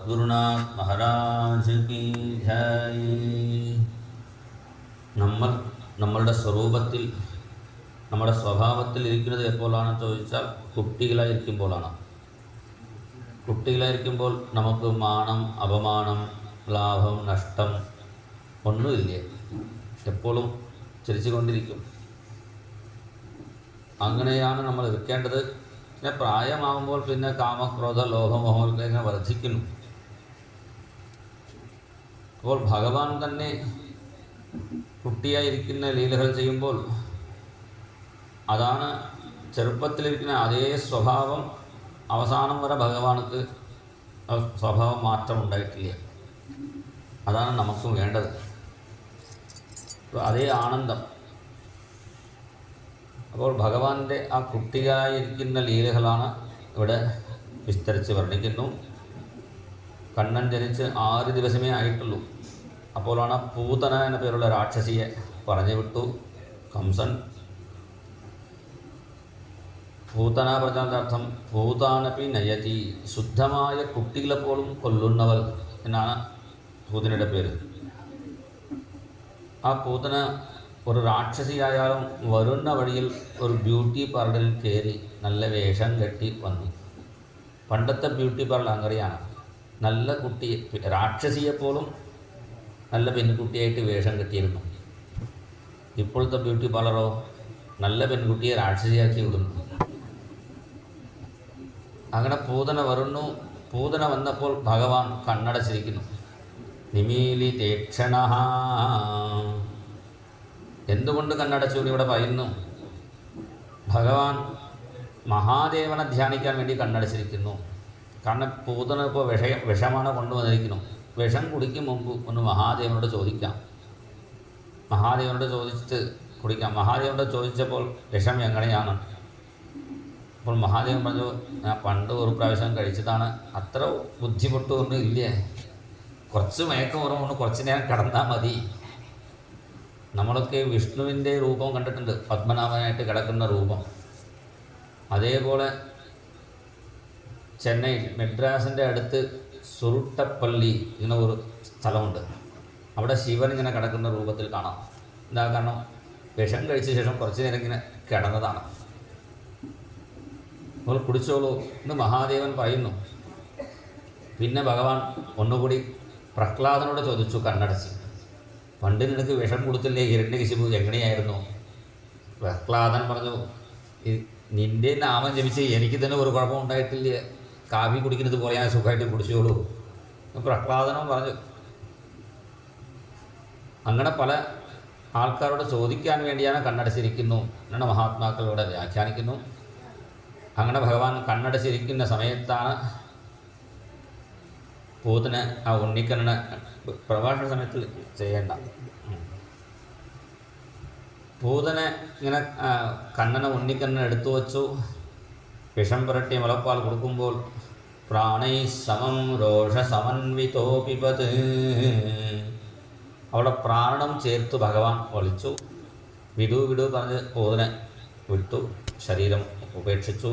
സദ്ഗുരുനാഥ് മഹാരാജ് കി ജയ്. നമ്മളുടെ സ്വരൂപത്തിൽ നമ്മുടെ സ്വഭാവത്തിൽ ഇരിക്കുന്നത് എപ്പോഴാണെന്ന് ചോദിച്ചാൽ കുട്ടികളായിരിക്കുമ്പോഴാണ്. കുട്ടികളായിരിക്കുമ്പോൾ നമുക്ക് മാനം, അപമാനം, ലാഭം, നഷ്ടം ഒന്നുമില്ല. എപ്പോഴും ചിരിച്ചുകൊണ്ടിരിക്കും. അങ്ങനെയാണ് നമ്മൾ ഇരിക്കേണ്ടത്. പിന്നെ പ്രായമാകുമ്പോൾ പിന്നെ കാമക്രോധ ലോഭമോഹങ്ങൾ ഇങ്ങനെ വർദ്ധിക്കുന്നു. അപ്പോൾ ഭഗവാൻ തന്നെ കുട്ടിയായിരിക്കുന്ന ലീലകൾ ചെയ്യുമ്പോൾ അതാണ് ചെറുപ്പത്തിലിരിക്കുന്ന അതേ സ്വഭാവം അവസാനം വരെ ഭഗവാനുക്ക് സ്വഭാവം മാറ്റം ഉണ്ടായിട്ടില്ല. അതാണ് നമുക്ക് വേണ്ടത്. അതേ ആനന്ദം. അപ്പോൾ ഭഗവാന്റെ ആ കുട്ടിയായിരിക്കുന്ന ലീലകളാണ് ഇവിടെ വിസ്തരിച്ച് വർണ്ണിക്കുന്നു. കണ്ണൻ ജനിച്ച് 6 ദിവസമേ ആയിട്ടുള്ളൂ. അപ്പോഴാണ് പൂതന എന്ന പേരുള്ള രാക്ഷസിയെ പറഞ്ഞു വിട്ടു കംസൻ. പൂതന പറഞ്ഞാൽ പൂതാനപി നയതി, ശുദ്ധമായ കുട്ടികളെപ്പോലും കൊല്ലുന്നവൾ എന്നാണ് പൂതനയുടെ പേര്. ആ പൂതന ഒരു രാക്ഷസിയായാലും വരുന്ന വഴിയിൽ ഒരു ബ്യൂട്ടി പാർലറിൽ കയറി നല്ല വേഷം കെട്ടി വന്നു. പണ്ടത്തെ ബ്യൂട്ടി പാർലർ അങ്ങനെയാണ്. നല്ല കുട്ടി രാക്ഷസിയെപ്പോലും നല്ല പെൺകുട്ടിയായിട്ട് വേഷം കെട്ടിയിരുന്നു. ഇപ്പോഴത്തെ ബ്യൂട്ടി പാർലറോ നല്ല പെൺകുട്ടിയെ രാക്ഷസിയാക്കി വിടുന്നു. അങ്ങനെ പൂതന വരുന്നു. പൂതന വന്നപ്പോൾ ഭഗവാൻ കണ്ണടച്ചിരിക്കുന്നു. നിമീലി തേക്ഷണ. എന്തുകൊണ്ട് കണ്ണടച്ചു ഇവിടെ പറയുന്നു? ഭഗവാൻ മഹാദേവനെ ധ്യാനിക്കാൻ വേണ്ടി കണ്ണടച്ചിരിക്കുന്നു. കാരണം പൂതന ഇപ്പോൾ വിഷമാണ് കൊണ്ടുവന്നിരിക്കുന്നു. വിഷം കുടിക്കും മുമ്പ് ഒന്ന് മഹാദേവനോട് ചോദിക്കാം. മഹാദേവനോട് ചോദിച്ചിട്ട് കുടിക്കാം. മഹാദേവനോട് ചോദിച്ചപ്പോൾ വിഷം എങ്ങനെയാണ്? അപ്പോൾ മഹാദേവൻ പറഞ്ഞു, ഞാൻ പണ്ട് ഒരു പ്രാവശ്യം കഴിച്ചതാണ്, അത്ര ബുദ്ധിമുട്ടൊന്നും ഇല്ലേ, കുറച്ച് മയക്കം ഓർമ്മ, കുറച്ച് നേരം കിടന്നാൽ മതി. നമ്മളൊക്കെ വിഷ്ണുവിൻ്റെ രൂപം കണ്ടിട്ടുണ്ട്, പത്മനാഭനായിട്ട് കിടക്കുന്ന രൂപം. അതേപോലെ ചെന്നൈ മെഡ്രാസിൻ്റെ അടുത്ത് സുരുട്ടപ്പള്ളി ഇങ്ങനെ ഒരു സ്ഥലമുണ്ട്. അവിടെ ശിവൻ ഇങ്ങനെ കിടക്കുന്ന രൂപത്തിൽ കാണാം. എന്താ കാരണം? വിഷം കഴിച്ച ശേഷം കുറച്ച് നേരം ഇങ്ങനെ കിടന്നതാണ്. അപ്പോൾ കുടിച്ചോളൂ എന്ന് മഹാദേവൻ പറയുന്നു. പിന്നെ ഭഗവാൻ ഒന്നുകൂടി പ്രഹ്ലാദനോട് ചോദിച്ചു കണ്ണടച്ച്, പണ്ട് നിനക്ക് വിഷം കൊടുത്തില്ലേ ഹിരണ്യകശിപു, എങ്ങനെയായിരുന്നു? പ്രഹ്ലാദൻ പറഞ്ഞു, നിൻ്റെ നാമം ജപിച്ച് എനിക്ക് തന്നെ ഒരു കുഴപ്പം ഉണ്ടായിട്ടില്ല, കാവി കുടിക്കുന്നത് പോലെ ഞാൻ സുഖമായിട്ട് കുടിച്ചോളൂ. പ്രഹ്ലാദനും പറഞ്ഞു. അങ്ങനെ പല ആൾക്കാരോട് ചോദിക്കാൻ വേണ്ടിയാണ് കണ്ണടച്ചിരിക്കുന്നു എന്നാണ് മഹാത്മാക്കളിലൂടെ വ്യാഖ്യാനിക്കുന്നു. അങ്ങനെ ഭഗവാൻ കണ്ണടച്ചിരിക്കുന്ന സമയത്താണ് പൂതന ആ ഉണ്ണിക്കണ്ണന് പ്രഭാഷണ സമയത്തിൽ ചെയ്യേണ്ട. പൂതന ഇങ്ങനെ കണ്ണനെ ഉണ്ണിക്കണ്ണനെ എടുത്തു വച്ചു. വിഷം പുരട്ടി മുലപ്പാൽ കൊടുക്കുമ്പോൾ പ്രാണൈ സമം രോഷ സമന്വിതോപിപത്, അവിടെ പ്രാണനം ചേർത്ത് ഭഗവാൻ വലിച്ചു. വിടു വിടു പറഞ്ഞ് പൂതന വിട്ടു, ശരീരം ഉപേക്ഷിച്ചു.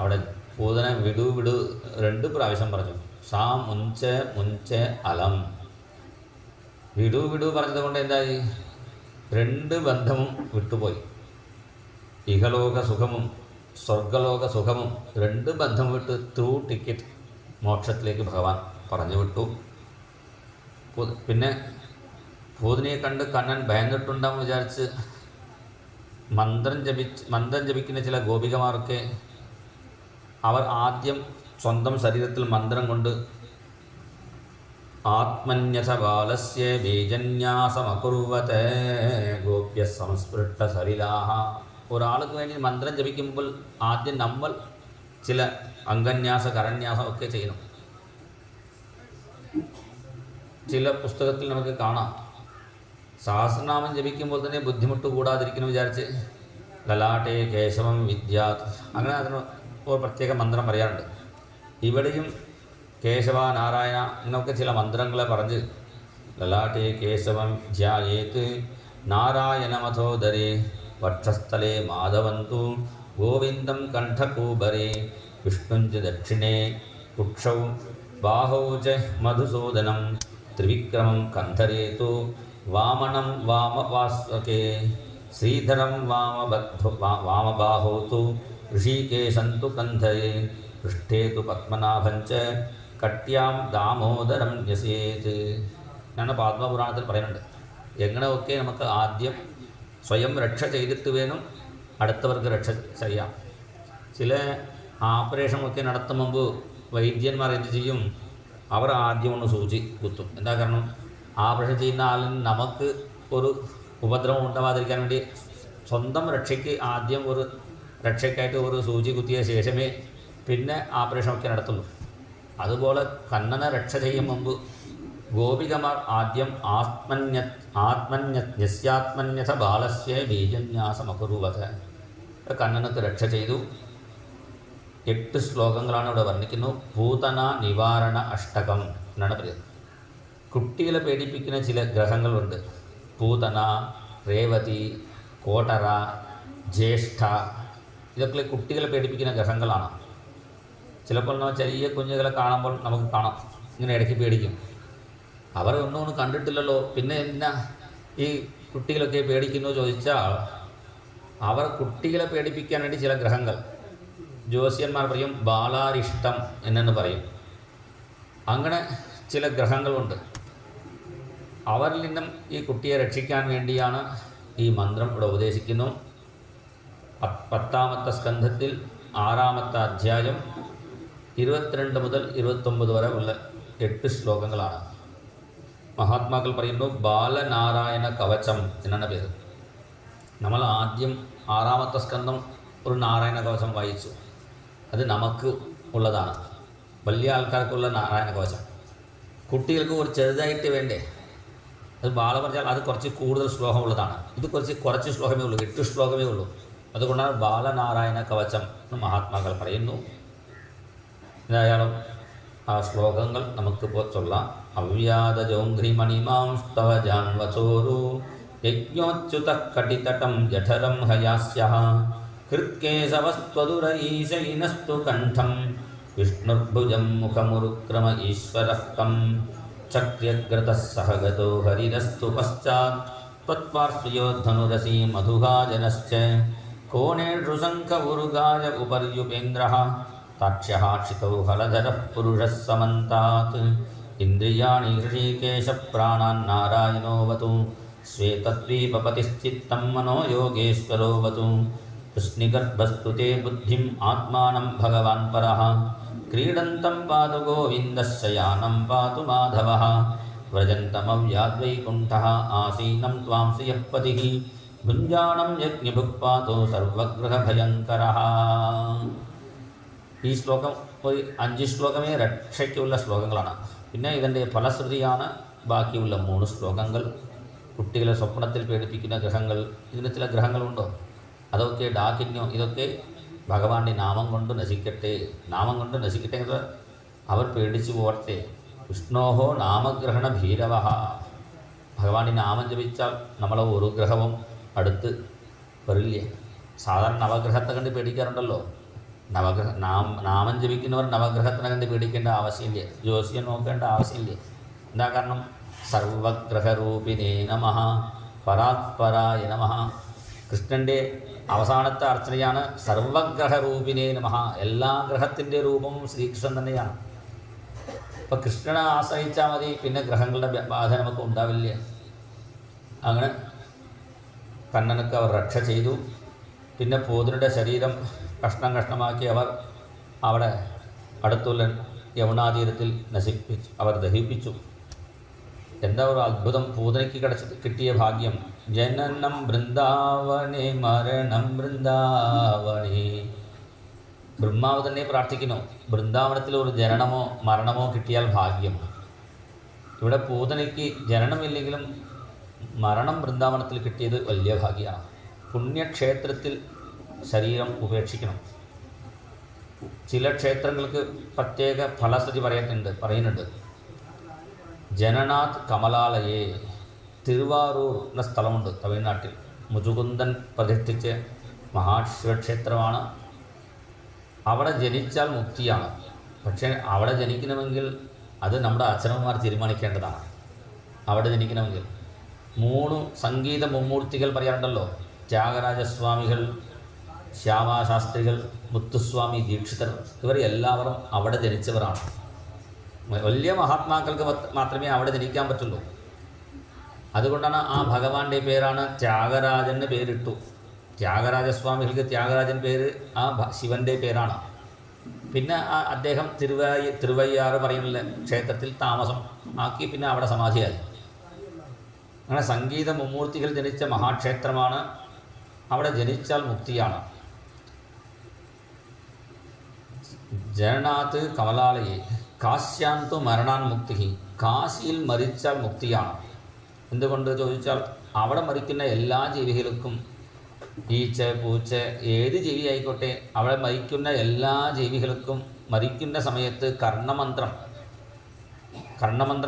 അവിടെ പൂതന വിടു വിടു 2 പ്രാവശ്യം പറഞ്ഞു. സാ മുഞ്ചെ മുഞ്ചെ അലം. വിടു വിടു പറഞ്ഞതുകൊണ്ട് എന്തായി? 2 ബന്ധവും വിട്ടുപോയി. ഇഹലോക സുഖമും സ്വർഗലോക സുഖമും 2 ബന്ധം വിട്ട് ത്രൂ ടിക്കറ്റ് മോക്ഷത്തിലേക്ക് ഭഗവാൻ പറഞ്ഞു വിട്ടു. പിന്നെ പൂതനയെ കണ്ട് കണ്ണൻ ഭയന്നിട്ടുണ്ടാവും വിചാരിച്ച് മന്ത്രം ജപിക്കുന്ന ചില ഗോപികമാർക്ക് അവർ ആദ്യം സ്വന്തം ശരീരത്തിൽ മന്ത്രം കൊണ്ട് ആത്മന്യഥ ബാലസ്യ ബീജന്യാസമകുർവത ഗോപ്യ സംസ്പൃഷ്ട സരിലാഹ. ഒരാൾക്ക് വേണ്ടി മന്ത്രം ജപിക്കുമ്പോൾ ആദ്യം നമ്മൾ ചില അംഗന്യാസ കരന്യാസം ഒക്കെ ചെയ്യണം. ചില പുസ്തകത്തിൽ നമുക്ക് കാണാം, സഹസ്രനാമം ജപിക്കുമ്പോൾ തന്നെ ബുദ്ധിമുട്ട് കൂടാതിരിക്കുന്നു വിചാരിച്ച് ലലാട്ടെ കേശവം വിദ്യാത്, അങ്ങനെ അതിന് ഒരു പ്രത്യേക മന്ത്രം പറയാറുണ്ട്. ഇവിടെയും കേശവ നാരായണ എന്നൊക്കെ ചില മന്ത്രങ്ങളെ പറഞ്ഞ് ലലാട്ടെ കേശവം ധ്യായേത് നാരായണമഥോദരേ വക്ഷസ്ഥലേ മാധവന്തു ഗോവിന്ദം കണ്ഠകൂബരേ വിഷ്ണുഞ്ച ദക്ഷിണേ കുക്ഷൗ ബാഹൗ ച മധുസൂദനം ത്രിവിക്രമം കന്ധരേതു വാമനം വാമവാസ്വകേ ശ്രീധരം വാമബാഹൗ തു ഋഷികേശം തു കന്ധരേ പൃഷ്ഠേ തു പത്മനാഭം ച കട്യാം ദാമോദരം ന്യസേത് എന്നാണ് പത്മപുരാണത്തിൽ പറയുന്നുണ്ട്. എങ്ങനെയൊക്കെ നമുക്ക് ആദ്യം സ്വയം രക്ഷ ചെയ്തിട്ട് വേണം അടുത്തവർക്ക് രക്ഷ ചെയ്യാം. ചില ആപ്പറേഷനൊക്കെ നടത്തും മുമ്പ് വൈദ്യന്മാർ എന്ത് ചെയ്യും? അവർ ആദ്യം ഒന്ന് സൂചി കുത്തും. എന്താ കാരണം? ആപ്പറേഷൻ ചെയ്യുന്ന ആളിന് നമുക്ക് ഒരു ഉപദ്രവം ഉണ്ടാവാതിരിക്കാൻ വേണ്ടി സ്വന്തം രക്ഷയ്ക്ക് ആദ്യം ഒരു രക്ഷയ്ക്കായിട്ട് ഒരു സൂചി കുത്തിയ ശേഷമേ പിന്നെ ആപ്പറേഷനൊക്കെ നടത്തുള്ളൂ. അതുപോലെ കണ്ണനെ രക്ഷ ചെയ്യും മുമ്പ് ഗോപികമാർ ആദ്യം യസ്യാത്മന്യഥ ബാലസ്യ ബീജന്യാസമകുറുവത കണ്ണനക്ക് രക്ഷ ചെയ്തു. 8 ശ്ലോകങ്ങളാണ് ഇവിടെ വർണ്ണിക്കുന്നു. പൂതന നിവാരണ അഷ്ടകം എന്നാണ് പറയുന്നത്. കുട്ടികളെ പേടിപ്പിക്കുന്ന ചില ഗ്രഹങ്ങളുണ്ട്. പൂതന, രേവതി, കോട്ടറ, ജ്യേഷ്ഠ, ഇതൊക്കെ കുട്ടികളെ പേടിപ്പിക്കുന്ന ഗ്രഹങ്ങളാണ്. ചിലപ്പോൾ നമ്മൾ ചെറിയ കുഞ്ഞുങ്ങളെ കാണുമ്പോൾ നമുക്ക് കാണാം, ഇങ്ങനെ ഇടയ്ക്ക് പേടിക്കും. അവർ ഒന്നും കണ്ടിട്ടില്ലല്ലോ, പിന്നെ എന്നാ ഈ കുട്ടികളൊക്കെ പേടിക്കുന്നു ചോദിച്ചാൽ അവർ കുട്ടികളെ പേടിപ്പിക്കാൻ വേണ്ടി ചില ഗ്രഹങ്ങൾ ജ്യോത്സ്യന്മാർ പറയും ബാലാരിഷ്ടം എന്നു പറയും. അങ്ങനെ ചില ഗ്രഹങ്ങളുണ്ട്. അവരിൽ നിന്നും ഈ കുട്ടിയെ രക്ഷിക്കാൻ വേണ്ടിയാണ് ഈ മന്ത്രം ഇവിടെ ഉപദേശിക്കുന്നു. 10ാമത്തെ സ്കന്ധത്തിൽ 6ാമത്തെ അധ്യായം 22 മുതൽ 29 വരെ ഉള്ള 8 ശ്ലോകങ്ങളാണ്. മഹാത്മാക്കൾ പറയുന്നു ബാലനാരായണ കവചം എന്നാണ് പേര്. നമ്മൾ ആദ്യം 6ാമത്തെ സ്കന്ധം ഒരു നാരായണ കവചം വായിച്ചു. അത് നമുക്ക് ഉള്ളതാണ്, വലിയ ആൾക്കാർക്കുള്ള നാരായണ കവചം. കുട്ടികൾക്ക് ഒരു ചെറുതായിട്ട് വേണ്ടേ, അത് ബാല പറഞ്ഞാൽ അത് കുറച്ച് കൂടുതൽ ശ്ലോകമുള്ളതാണ്. ഇത് കുറച്ച് ശ്ലോകമേ ഉള്ളൂ, 8 ശ്ലോകമേ ഉള്ളൂ. അതുകൊണ്ടാണ് ബാലനാരായണ കവചം എന്ന് മഹാത്മാക്കൾ പറയുന്നു. എന്തായാലും ആ ശ്ലോകങ്ങൾ നമുക്കിപ്പോൾ ചൊല്ലാം. അവ്യാദജോഘ്രിമണിമാംസ്തവ ജാൻവചോരു യജ്ഞോച്യുത കടിതടം ജഠരം ഹയാസ്യഃ ഹൃത്കേശവസ്ത്വദുരൈശൈനസ്തു കണ്ഠം വിഷ്ണുർഭുജം മുഖമുരുക്രമ ഈശ്വരഃ കം ചക്ര്യഗ്രതഃ സഹഗതോ ഹരിരസ്തു പശ്ചാത് ത്വത്പാർശ്വയോ ധനുരസി മധുഹാജനശ്ച കോണേഷു ശംഖ ഉരുഗായ ഉपर्युपेन्द्रः ताक्ष्यः क्षितौ हलधरः पुरुषः समन्तात् इन्द्रियाणि हृषीकेश प्राणान् नारायणोऽवतु श्वेतद्वीपपतिश्चित्तं मनो योगेश्वरोऽवतु कृष्णिगर्भस्तु ते बुद्धिम् आत्मानं भगवान् परः क्रीडन्तं पातु गोविन्दः शयानं पातु माधवः व्रजन्तमव्याद्वैकुण्ठः आसीनं त्वां श्रियः पतिः भुञ्जानं यज्ञभुक्पातो सर्वग्रहभयङ्करः. ഈ ശ്ലോകം ഒരു 5 ശ്ലോകമേ രക്ഷയ്ക്കുള്ള ശ്ലോകങ്ങളാണ്. പിന്നെ ഇതിൻ്റെ ഫലശ്രുതിയാണ് ബാക്കിയുള്ള 3 ശ്ലോകങ്ങൾ. കുട്ടികളെ സ്വപ്നത്തിൽ പേടിപ്പിക്കുന്ന ഗ്രഹങ്ങൾ, ഇതിന് ചില ഗ്രഹങ്ങളുണ്ടോ? അതൊക്കെ ഡാക്കിന്യോ, ഇതൊക്കെ ഭഗവാന്റെ നാമം കൊണ്ട് നശിക്കട്ടെ. നാമം കൊണ്ട് നശിക്കട്ടെ എന്നത് അവർ പേടിച്ചു പോകട്ടെ. വിഷ്ണോഹോ നാമഗ്രഹണ ഭീരവഹ. ഭഗവാന്റെ നാമം ജപിച്ചാൽ നമ്മളെ ഒരു ഗ്രഹവും അടുത്ത് വരില്ല. സാധാരണ നവഗ്രഹത്തെ കണ്ട് പേടിക്കാറുണ്ടല്ലോ. നാമം ജപിക്കുന്നവർ നവഗ്രഹത്തിനെ കണ്ട് പേടിക്കേണ്ട ആവശ്യമില്ല, ജ്യോത്സ്യം നോക്കേണ്ട ആവശ്യമില്ല. എന്താ കാരണം? സർവഗ്രഹരൂപിണേ നമഃ പരാത്പരായ നമഃ. കൃഷ്ണൻ്റെ അവസാനത്തെ അർച്ചനയാണ് സർവഗ്രഹരൂപിണേ നമഃ. എല്ലാ ഗ്രഹത്തിൻ്റെ രൂപവും ശ്രീകൃഷ്ണൻ തന്നെയാണ്. അപ്പോൾ കൃഷ്ണനെ ആശ്രയിച്ചാൽ മതി, പിന്നെ ഗ്രഹങ്ങളുടെ ബാധ നമുക്ക് ഉണ്ടാവില്ല. അങ്ങനെ കണ്ണനക്ക് അവർ രക്ഷ ചെയ്തു. പിന്നെ പൂതനയുടെ ശരീരം കഷ്ണം കഷ്ണമാക്കി അവർ അവിടെ അടുത്തുള്ള യമുനാതീരത്തിൽ നശിപ്പിച്ചു, അവർ ദഹിപ്പിച്ചു. എന്താ ഒരു അത്ഭുതം! പൂതനയ്ക്ക് കിട്ടിയ ഭാഗ്യം. ജനനം ബൃന്ദാവനേ മരണം ബൃന്ദാവനേ. ബ്രഹ്മാവ് തന്നെ പ്രാർത്ഥിക്കുന്നു, ബൃന്ദാവനത്തിൽ ഒരു ജനനമോ മരണമോ കിട്ടിയാൽ ഭാഗ്യം. ഇവിടെ പൂതനയ്ക്ക് ജനനമില്ലെങ്കിലും മരണം ബൃന്ദാവനത്തിൽ കിട്ടിയത് വലിയ ഭാഗ്യമാണ്. പുണ്യക്ഷേത്രത്തിൽ ശരീരം ഉപേക്ഷിക്കണം. ചില ക്ഷേത്രങ്ങൾക്ക് പ്രത്യേക ഫലശ്രുതി പറയുന്നുണ്ട്. ജനനാഥ് കമലാലയെ, തിരുവാറൂർ എന്ന സ്ഥലമുണ്ട് തമിഴ്നാട്ടിൽ. മുചുകുന്ദൻ പ്രതിഷ്ഠിച്ച മഹാശിവക്ഷേത്രമാണ്. അവിടെ ജനിച്ചാൽ മുക്തിയാണ്. പക്ഷേ അവിടെ ജനിക്കണമെങ്കിൽ അത് നമ്മുടെ അച്ഛനമ്മമാർ തീരുമാനിക്കേണ്ടതാണ്. അവിടെ ജനിക്കണമെങ്കിൽ 3 സംഗീത മുമ്മൂർത്തികൾ പറയാറുണ്ടല്ലോ. ത്യാഗരാജസ്വാമികൾ, ശ്യാമാശാസ്ത്രികൾ, മുത്തുസ്വാമി ദീക്ഷിതർ, ഇവർ എല്ലാവരും അവിടെ ജനിച്ചവരാണ്. വലിയ മഹാത്മാക്കൾക്ക് മാത്രമേ അവിടെ ജനിക്കാൻ പറ്റുള്ളൂ. അതുകൊണ്ടാണ് ആ ഭഗവാന്റെ പേരാണ് ത്യാഗരാജന് പേരിട്ടു. ത്യാഗരാജസ്വാമികൾക്ക് ത്യാഗരാജൻ പേര് ആ ശിവൻ്റെ പേരാണ്. പിന്നെ അദ്ദേഹം തിരുവയ്യാറ് പറയുന്ന ക്ഷേത്രത്തിൽ താമസം ആക്കി, പിന്നെ അവിടെ സമാധിയായി. അങ്ങനെ സംഗീത മുമ്മൂർത്തികൾ ജനിച്ച മഹാക്ഷേത്രമാണ്. അവിടെ ജനിച്ചാൽ മുക്തിയാണ്. ജനനാഥ് കമലാലയെ കാശ്യാന്തു മരണാൻ മുക്തി. കാശിയിൽ മരിച്ചാൽ മുക്തിയാണ്. എന്തുകൊണ്ട് ചോദിച്ചാൽ അവിടെ മരിക്കുന്ന എല്ലാ ജീവികൾക്കും, ഈച്ച, പൂച്ച, ഏത് ജീവി ആയിക്കോട്ടെ, അവിടെ മരിക്കുന്ന എല്ലാ ജീവികൾക്കും മരിക്കുന്ന സമയത്ത് കർണമന്ത്രം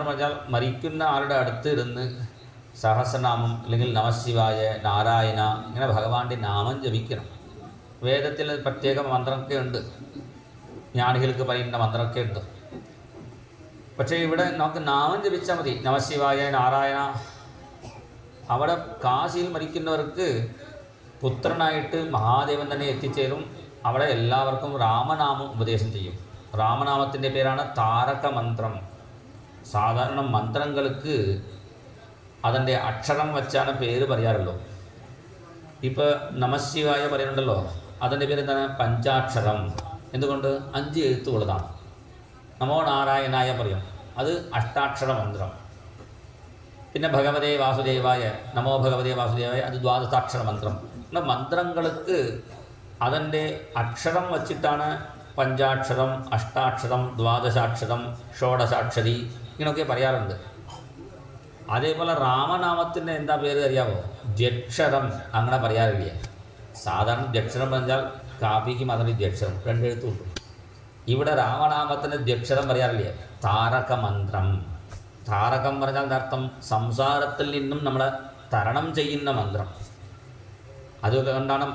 പറഞ്ഞാൽ മരിക്കുന്ന ആളുടെ അടുത്ത് ഇരുന്ന് സഹസ്രനാമം അല്ലെങ്കിൽ നമശിവായ, നാരായണ, ഇങ്ങനെ ഭഗവാന്റെ നാമം ജപിക്കണം. വേദത്തിൽ പ്രത്യേക മന്ത്രമൊക്കെ ഉണ്ട്, ജ്ഞാനികൾക്ക് പറയുന്ന മന്ത്രമൊക്കെ ഉണ്ട്. പക്ഷേ ഇവിടെ നമുക്ക് നാമം ജപിച്ചാൽ മതി. നമശിവായ, നാരായണ. അവിടെ കാശിയിൽ മരിക്കുന്നവർക്ക് പുത്രനായിട്ട് മഹാദേവൻ തന്നെ എത്തിച്ചേരും. അവിടെ എല്ലാവർക്കും രാമനാമം ഉപദേശം ചെയ്യും. രാമനാമത്തിൻ്റെ പേരാണ് താരക മന്ത്രം. സാധാരണ മന്ത്രങ്ങൾക്ക് അതിൻ്റെ അക്ഷരം വച്ചാണ് പേര് പറയാറുള്ളൂ. ഇപ്പോൾ നമശിവായ പറയുന്നുണ്ടല്ലോ, അതിൻ്റെ പേര് എന്താണ്? പഞ്ചാക്ഷരം. എന്തുകൊണ്ട്? 5 എഴുത്തുള്ളതാണ്. നമോ നാരായണായ പറയും, അത് അഷ്ടാക്ഷര മന്ത്രം. പിന്നെ ഭഗവതേ വാസുദേവായ, നമോ ഭഗവതേ വാസുദേവായ, അത് ദ്വാദശാക്ഷര മന്ത്രം. മന്ത്രങ്ങൾക്ക് അതിൻ്റെ അക്ഷരം വച്ചിട്ടാണ് പഞ്ചാക്ഷരം, അഷ്ടാക്ഷരം, ദ്വാദശാക്ഷരം, ഷോഡശാക്ഷരി ഇങ്ങനെയൊക്കെ പറയാറുണ്ട്. അതേപോലെ രാമനാമത്തിൻ്റെ എന്താ പേര് അറിയാമോ? ദ്യക്ഷരം. അങ്ങനെ പറയാറില്ല. സാധാരണ ദ്യക്ഷരം പറഞ്ഞാൽ കാപ്പിക്കും അതിന് ദ്യക്ഷരം 2 എഴുത്തുള്ളൂ. ഇവിടെ രാമനാമത്തിന് ദ്യക്ഷരം പറയാറില്ല. താരക മന്ത്രം. താരകം പറഞ്ഞാൽ അർത്ഥം സംസാരത്തിൽ നിന്നും നമ്മളെ തരണം ചെയ്യുന്ന മന്ത്രം. അതുകൊണ്ടാണ്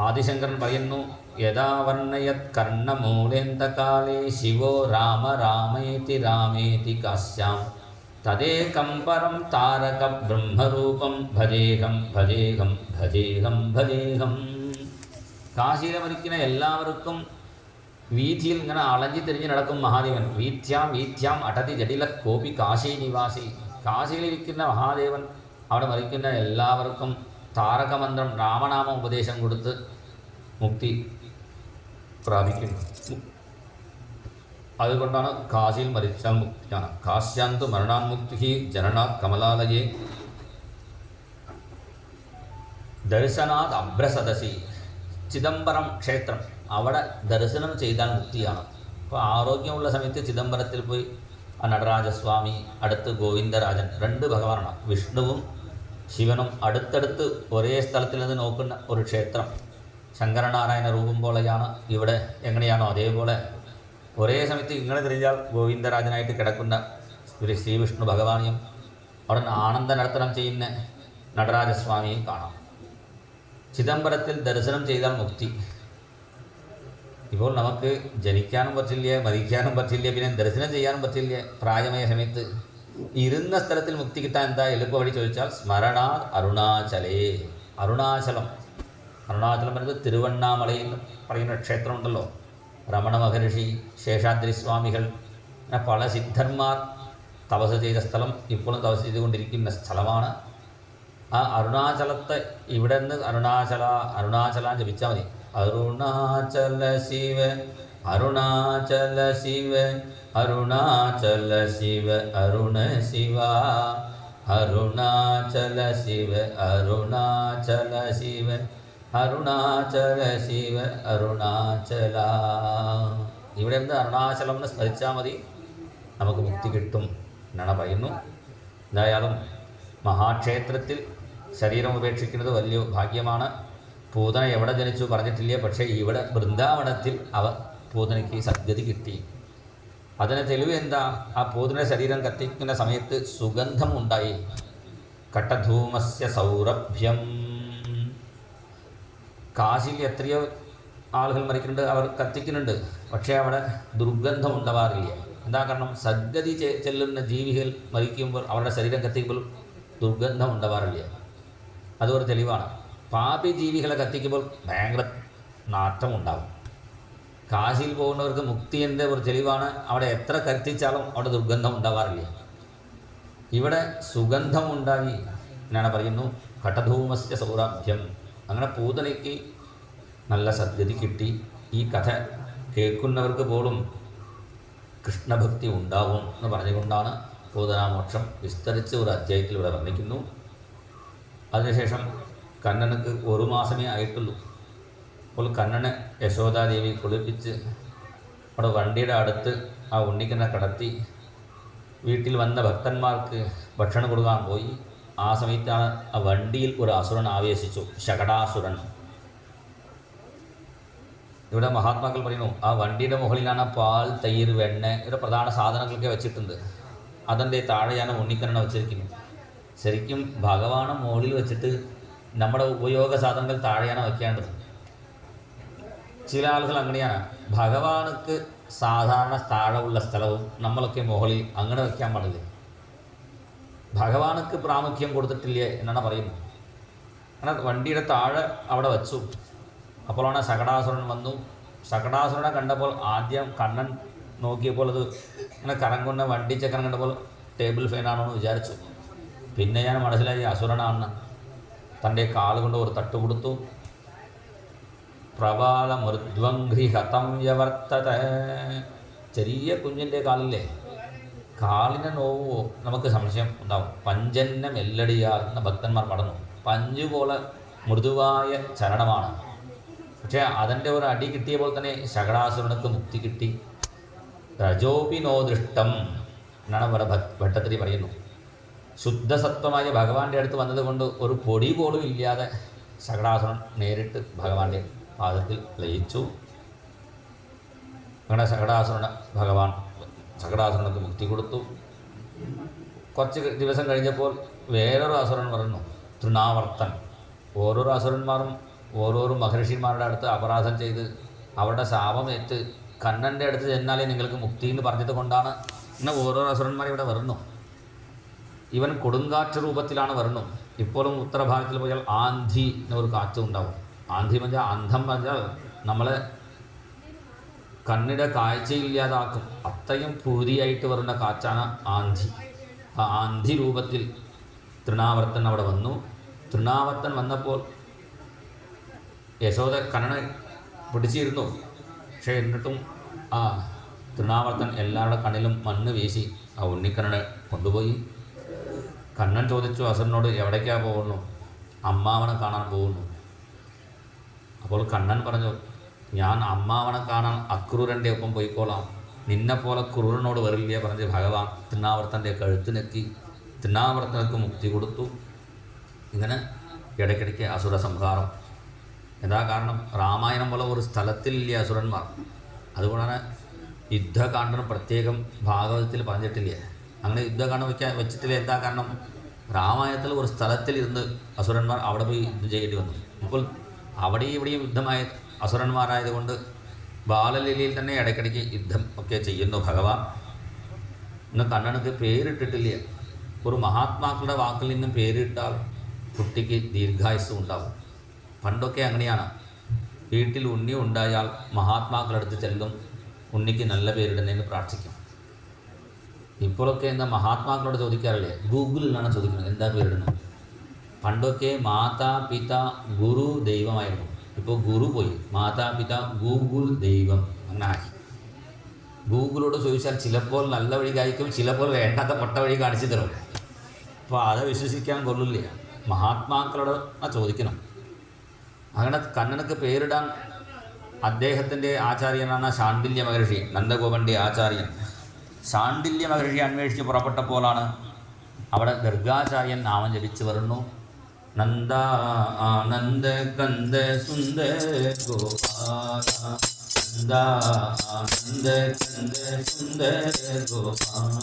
ആദിശങ്കരൻ പറയുന്നു, യഥാ വർണ്ണയത് കർണമൂലേന്തകാലേ ശിവോ രാമ രാമേതി രാമേതി കാശ്യാം തദേകം പരം താരക ബ്രഹ്മരൂപം ഭജേഹം ഭജേഹം ഭജേഹം ഭജേഹം. കാശിയിലെ മരിക്കുന്ന എല്ലാവർക്കും വീഥിയിൽ ഇങ്ങനെ അളഞ്ഞി തിരിഞ്ഞ് നടക്കും മഹാദേവൻ. വീഥ്യാം അടതി ജടില കോപി കാശി നിവാസി. കാശിയിലിരിക്കുന്ന മഹാദേവൻ അവിടെ മരിക്കുന്ന എല്ലാവർക്കും താരകമന്ത്രം, രാമനാമ ഉപദേശം കൊടുത്ത് മുക്തി പ്രാപിക്കുന്നു. അതുകൊണ്ടാണ് കാശിയിൽ മരിച്ചാൽ മുക്തിയാണ്. കാശ്യാന്തു മരണാൻമുക്തി ജനനാഥ് കമലാലയെ ദർശനാഥ് അഭ്രസദസി. ചിദംബരം ക്ഷേത്രം, അവിടെ ദർശനം ചെയ്താൽ മുക്തിയാണ്. അപ്പോൾ ആരോഗ്യമുള്ള സമയത്ത് ചിദംബരത്തിൽ പോയി ആ നടരാജസ്വാമി, അടുത്ത് ഗോവിന്ദരാജൻ, 2 ഭഗവാനാണ്. വിഷ്ണുവും ശിവനും അടുത്തടുത്ത് ഒരേ സ്ഥലത്തിൽ നിന്ന് നോക്കുന്ന ഒരു ക്ഷേത്രം. ശങ്കരനാരായണ രൂപം പോലെയാണ് ഇവിടെ. എങ്ങനെയാണോ അതേപോലെ ഒരേ സമയത്ത് ഇങ്ങനെ തിരിഞ്ഞാൽ ഗോവിന്ദരാജനായിട്ട് കിടക്കുന്ന ഒരു ശ്രീവിഷ്ണു ഭഗവാനെയും അവിടെ ആനന്ദ നർത്തനം ചെയ്യുന്ന നടരാജസ്വാമിയെയും കാണാം. ചിദംബരത്തിൽ ദർശനം ചെയ്താൽ മുക്തി. ഇപ്പോൾ നമുക്ക് ജനിക്കാനും പറ്റില്ല, മരിക്കാനും പറ്റില്ല, പിന്നെ ദർശനം ചെയ്യാനും പറ്റില്ല. പ്രായമായ സമയത്ത് ഇരുന്ന സ്ഥലത്തിൽ മുക്തി കിട്ടാൻ എന്താ എളുപ്പ വഴി ചോദിച്ചാൽ സ്മരണാത് അരുണാചലേ. അരുണാചലം പറയുന്നത് തിരുവണ്ണാമലയിൽ പറയുന്ന ക്ഷേത്രമുണ്ടല്ലോ. രമണ മഹർഷി, ശേഷാദ്രി സ്വാമികൾ, അങ്ങനെ പല സിദ്ധന്മാർ തപസ് ചെയ്ത സ്ഥലം, ഇപ്പോഴും തപസ് ചെയ്തുകൊണ്ടിരിക്കുന്ന സ്ഥലമാണ്. ആ അരുണാചലത്തെ ഇവിടെ നിന്ന് അരുണാചല ജപിച്ചാൽ മതി. അരുണാചല ശിവ അരുണാചല ശിവ അരുണാചല ശിവ അരുണ ശിവ അരുണാചല ശിവ അരുണാചല ശിവ അരുണാചല ശിവ അരുണാചല. ഇവിടെ നിന്ന് അരുണാചലം എന്ന് സ്മരിച്ചാൽ മതി, നമുക്ക് മുക്തി കിട്ടും എന്നാണ് പറയുന്നു. എന്തായാലും മഹാക്ഷേത്രത്തിൽ ശരീരം ഉപേക്ഷിക്കുന്നത് വലിയ ഭാഗ്യമാണ്. പൂതന എവിടെ ജനിച്ചു പറഞ്ഞിട്ടില്ല, പക്ഷേ ഇവിടെ വൃന്ദാവനത്തിൽ പൂതനയ്ക്ക് സദ്ഗതി കിട്ടി. അതിന് തെളിവ് എന്താ? ആ പൂതന ശരീരം കത്തിക്കുന്ന സമയത്ത് സുഗന്ധം ഉണ്ടായി. കട്ടധൂമസ്യ സൗരഭ്യം. കാശിയിൽ എത്രയോ ആളുകൾ മരിക്കുന്നുണ്ട്, അവർ കത്തിക്കുന്നുണ്ട്, പക്ഷേ അവിടെ ദുർഗന്ധം ഉണ്ടാവാറില്ല. എന്താ കാരണം? സദ്ഗതി ചെല്ലുന്ന ജീവികൾ മരിക്കുമ്പോൾ അവരുടെ ശരീരം കത്തിക്കുമ്പോൾ ദുർഗന്ധം ഉണ്ടാവാറില്ല. അതൊരു തെളിവാണ്. പാപി ജീവികളെ കത്തിക്കുമ്പോൾ ഭയങ്കര നാറ്റം ഉണ്ടാകും. കാശിയിൽ പോകുന്നവർക്ക് മുക്തിൻ്റെ ഒരു തെളിവാണ്. അവിടെ എത്ര കത്തിച്ചാലും അവിടെ ദുർഗന്ധം ഉണ്ടാവാറില്ല. ഇവിടെ സുഗന്ധം ഉണ്ടായി എന്നാണ് പറയുന്നു. കടധൂമസ്യ സൗരാഭ്യം. അങ്ങനെ പൂതനയ്ക്ക് നല്ല സദ്ഗതി കിട്ടി. ഈ കഥ കേൾക്കുന്നവർക്ക് പോലും കൃഷ്ണഭക്തി ഉണ്ടാവും എന്ന് പറഞ്ഞുകൊണ്ടാണ് പൂതനാമോക്ഷം വിസ്തരിച്ച് ഒരു അധ്യായത്തിൽ ഇവിടെ വർണ്ണിക്കുന്നു. അതിനുശേഷം കണ്ണനക്ക് 1 മാസമേ ആയിട്ടുള്ളൂ. അപ്പോൾ കണ്ണനെ യശോദാദേവി കുളിപ്പിച്ച് അവിടെ വണ്ടിയുടെ അടുത്ത് ആ ഉണ്ണിക്കണ്ണനെ കടത്തി വീട്ടിൽ വന്ന ഭക്തന്മാർക്ക് ഭക്ഷണം കൊടുക്കാൻ പോയി. ആ സമയത്താണ് ആ വണ്ടിയിൽ ഒരു അസുരൻ ആവേശിച്ചു, ശകടാസുരൻ. ഇവിടെ മഹാത്മാക്കൾ പറയുന്നു, ആ വണ്ടിയുടെ മുകളിലാണ് പാൽ, തൈര്, വെണ്ണ ഇവിടെ പ്രധാന സാധനങ്ങളൊക്കെ വെച്ചിട്ടുണ്ട്. അതിൻ്റെ താഴെയാണ് ഉണ്ണിക്കണ്ണനെ വെച്ചിരിക്കുന്നത്. ശരിക്കും ഭഗവാനെ മുകളിൽ വെച്ചിട്ട് നമ്മുടെ ഉപയോഗ സാധനങ്ങൾ താഴെയാണ് വയ്ക്കേണ്ടത്. ചില ആളുകൾ അങ്ങനെയാണ്. ഭഗവാനുക്ക് സാധാരണ താഴെയുള്ള സ്ഥലവും നമ്മളൊക്കെ മുകളിൽ അങ്ങനെ വയ്ക്കാൻ പാടില്ല. ഭഗവാനുക്ക് പ്രാമുഖ്യം കൊടുത്തിട്ടില്ലേ എന്നാണ് പറയുന്നത്. അങ്ങനെ വണ്ടിയുടെ താഴെ അവിടെ വച്ചു. അപ്പോഴാണ് ശകടാസുരൻ വന്നു. ശകടാസുരനെ കണ്ടപ്പോൾ ആദ്യം കണ്ണൻ നോക്കിയപ്പോൾ അത് ഇങ്ങനെ കറങ്ങുന്ന വണ്ടിച്ചക്കരം കണ്ടപ്പോൾ ടേബിൾ ഫാനാണോ എന്ന് വിചാരിച്ചു. പിന്നെ ഞാൻ മനസ്സിലായി അസുരനാണെന്ന്. തൻ്റെ കാലുകൊണ്ട് ഒരു തട്ട് കൊടുത്തു. പ്രവാല മൃദ്വംഘ്രി ഹതം യവർത്തത. ചെറിയ കുഞ്ഞിൻ്റെ കാലില്ലേ, കാലിന് നോവോ നമുക്ക് സംശയം ഉണ്ടാവും. പഞ്ചന്ന മെല്ലടിയാൽ എന്ന ഭക്തന്മാർ പറഞ്ഞു. പഞ്ചു പോലെ മൃദുവായ ചരണമാണ്. പക്ഷേ അതിൻ്റെ ഒരു അടി കിട്ടിയപ്പോൾ തന്നെ ശകടാസുരനക്ക് മുക്തി കിട്ടി. രജോപിനോ ദൃഷ്ടം എന്നാണ് ഭട്ടത്തിരി പറയുന്നു. ശുദ്ധസത്വമായ ഭഗവാന്റെ അടുത്ത് വന്നതുകൊണ്ട് ഒരു പൊടി പോലും ഇല്ലാതെ ശകടാസുരൻ നേരിട്ട് ഭഗവാന്റെ പാദത്തിൽ ലയിച്ചു. അങ്ങനെ ശകടാസുരനക്ക് മുക്തി കൊടുത്തു. കുറച്ച് ദിവസം കഴിഞ്ഞപ്പോൾ വേറൊരു അസുരൻ പറഞ്ഞു, തൃണാവർത്തൻ. ഓരോരോ അസുരന്മാരും ഓരോരോ മഹർഷിന്മാരുടെ അടുത്ത് അപരാധം ചെയ്ത് അവരുടെ ശാപമേറ്റ് കണ്ണൻ്റെ അടുത്ത് ചെന്നാലേ നിങ്ങൾക്ക് മുക്തി എന്ന് പറഞ്ഞത് കൊണ്ടാണ് ഇങ്ങനെ ഓരോ അസുരന്മാർ ഇവിടെ വരുന്നു. ഇവൻ കൊടുങ്കാറ്റ് രൂപത്തിലാണ് വരുന്നു. ഇപ്പോഴും ഉത്തരഭാരതത്തിൽ പോയാൽ ആന്ധി എന്നൊരു കാറ്റ് ഉണ്ടാവും. ആന്ധി പറഞ്ഞാൽ അന്ധം പറഞ്ഞാൽ നമ്മളെ കണ്ണിടെ കാഴ്ചയില്ലാതാക്കും. അത്രയും പൂരിയായിട്ട് വരുന്ന കാറ്റാണ് ആന്ധി. ആ ആന്ധി രൂപത്തിൽ തൃണാവർത്തൻ അവിടെ വന്നു. തൃണാവർത്തൻ വന്നപ്പോൾ യശോദ കണ്ണനെ പിടിച്ചിരുന്നു. പക്ഷേ എന്നിട്ടും ആ തൃണാവർത്തൻ എല്ലാവരുടെ കണ്ണിലും മണ്ണ് വീശി ആ ഉണ്ണിക്കണ്ണനെ കൊണ്ടുപോയി. കണ്ണൻ ചോദിച്ചു അസുരനോട്, എവിടേക്കാണ് പോകുന്നു? അമ്മാവനെ കാണാൻ പോകുന്നു. അപ്പോൾ കണ്ണൻ പറഞ്ഞു, ഞാൻ അമ്മാവനെ കാണാൻ അക്രൂരൻ്റെ ഒപ്പം പോയിക്കോളാം, നിന്നെപ്പോലെ ക്രൂരനോട് വരില്ല പറഞ്ഞ് ഭഗവാൻ തൃണാവർത്തൻ്റെ കഴുത്തിനെത്തി തൃണാവർത്തനക്ക് മുക്തി കൊടുത്തു. ഇങ്ങനെ ഇടയ്ക്കിടയ്ക്ക് അസുര സംഹാരം. എന്താ കാരണം? രാമായണം പോലെ ഒരു സ്ഥലത്തിലില്ല അസുരന്മാർ. അതുകൊണ്ടാണ് യുദ്ധകാണ്ഡം പ്രത്യേകം ഭാഗവതത്തിൽ പറഞ്ഞിട്ടില്ല. അങ്ങനെ യുദ്ധകാണ്ഡം വെച്ചിട്ടില്ല. എന്താ കാരണം? രാമായണത്തിൽ ഒരു സ്ഥലത്തിലിരുന്ന് അസുരന്മാർ അവിടെ പോയി യുദ്ധം ചെയ്യേണ്ടി വന്നു. ഇപ്പോൾ അവിടെയും ഇവിടെയും യുദ്ധമായ അസുരന്മാരായതുകൊണ്ട് ബാലലീലയിൽ തന്നെ ഇടയ്ക്കിടയ്ക്ക് യുദ്ധം ഒക്കെ ചെയ്യുന്നു ഭഗവാൻ. ഇന്ന് കണ്ണനക്ക് പേരിട്ടിട്ടില്ല. ഒരു മഹാത്മാക്കളുടെ വാക്കിൽ നിന്നും പേരിട്ടാൽ കുട്ടിക്ക് ദീർഘായുസ്സും ഉണ്ടാവും. പണ്ടൊക്കെ അങ്ങനെയാണ്. വീട്ടിൽ ഉണ്ണി ഉണ്ടായാൽ മഹാത്മാക്കളടുത്ത് ചെല്ലും, ഉണ്ണിക്ക് നല്ല പേരിടുന്നതിന് പ്രാർത്ഥിക്കും. ഇപ്പോഴൊക്കെ എന്താ മഹാത്മാക്കളോട് ചോദിക്കാറില്ലേ? ഗൂഗിളിലാണ് ചോദിക്കുന്നത് എന്താ പേരിടുന്നത്. പണ്ടൊക്കെ മാതാ പിത ഗുരു ദൈവമായിരുന്നു. ഇപ്പോൾ ഗുരു പോയി, മാതാ പിത ഗൂഗിൾ ദൈവം അങ്ങനെ ആക്കി. ഗൂഗിളോട് ചോദിച്ചാൽ ചിലപ്പോൾ നല്ല വഴി കാണിക്കും, ചിലപ്പോൾ വേണ്ടാത്ത പൊട്ട വഴി കാണിച്ചു തരും. അപ്പോൾ അത് വിശ്വസിക്കാൻ കൊള്ളില്ല. മഹാത്മാക്കളോട് ചോദിക്കണം. അങ്ങനെ കണ്ണനക്ക് പേരിടാൻ അദ്ദേഹത്തിൻ്റെ ആചാര്യനാണ് ശാണ്ഡില്യ മഹർഷി, നന്ദഗോപൻ്റെ ആചാര്യൻ. ശാണ്ഡില്യ മഹർഷി അന്വേഷിച്ച് പുറപ്പെട്ടപ്പോഴാണ് അവിടെ ഗർഗാചാര്യൻ നാമം ജപിച്ചു വരുന്നു. നന്ദ ആനന്ദ കന്ദ സുന്ദര ഗോപാല, നന്ദ ആനന്ദ കന്ദ സുന്ദര ഗോപാല,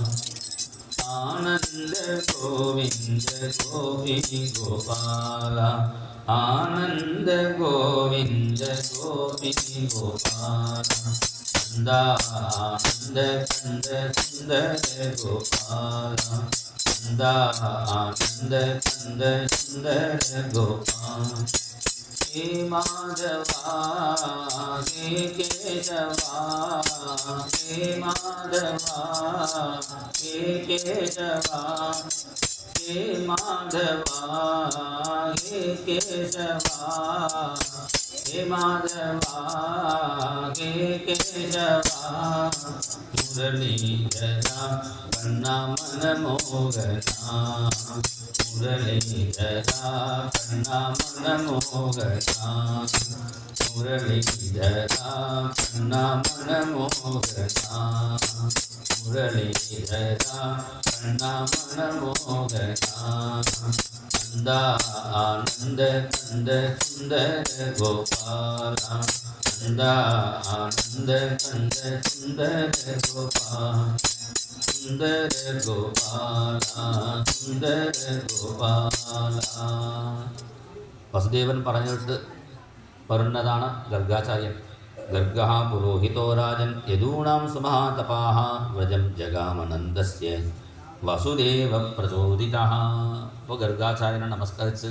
ആനന്ദ ഗോവിന്ദ ഗോപി ഗോപാല, ആനന്ദ ഗോവിന്ദ ഗോപി ഗോപാല, നന്ദ कंद सुंदर गोपाल कंद आनंद कंद सुंदर गोपाल हे माधवा हे केशवा हे माधवा हे केशवा हे माधवा हे केशवा हे माधवा हे केशवा मुरलीधरा कन्ना मन मोगना मुरलीधरा कन्ना मन मोगना मुरलीधरा कन्ना मन मोगना मुरलीधरा कन्ना मन मोगना कंद आनंद कंद सुंदर गोपाल कंद आनंद कंद सुंदर गोपाल सुंदर गोपाल सुंदर गोपाल. വസുദേവൻ പറഞ്ഞിട്ട് പറയുന്നതാണ് ഗർഗാചാര്യൻ. ഗർഗഃ പുരോഹിതോ രാജൻ യദൂനാം സുമഹാതപാഃ വ്രജം ജഗാമനന്ദസ്യ വസുദേവ പ്രചോദിതഃ. അപ്പോൾ ഗർഗാചാര്യനെ നമസ്കരിച്ച്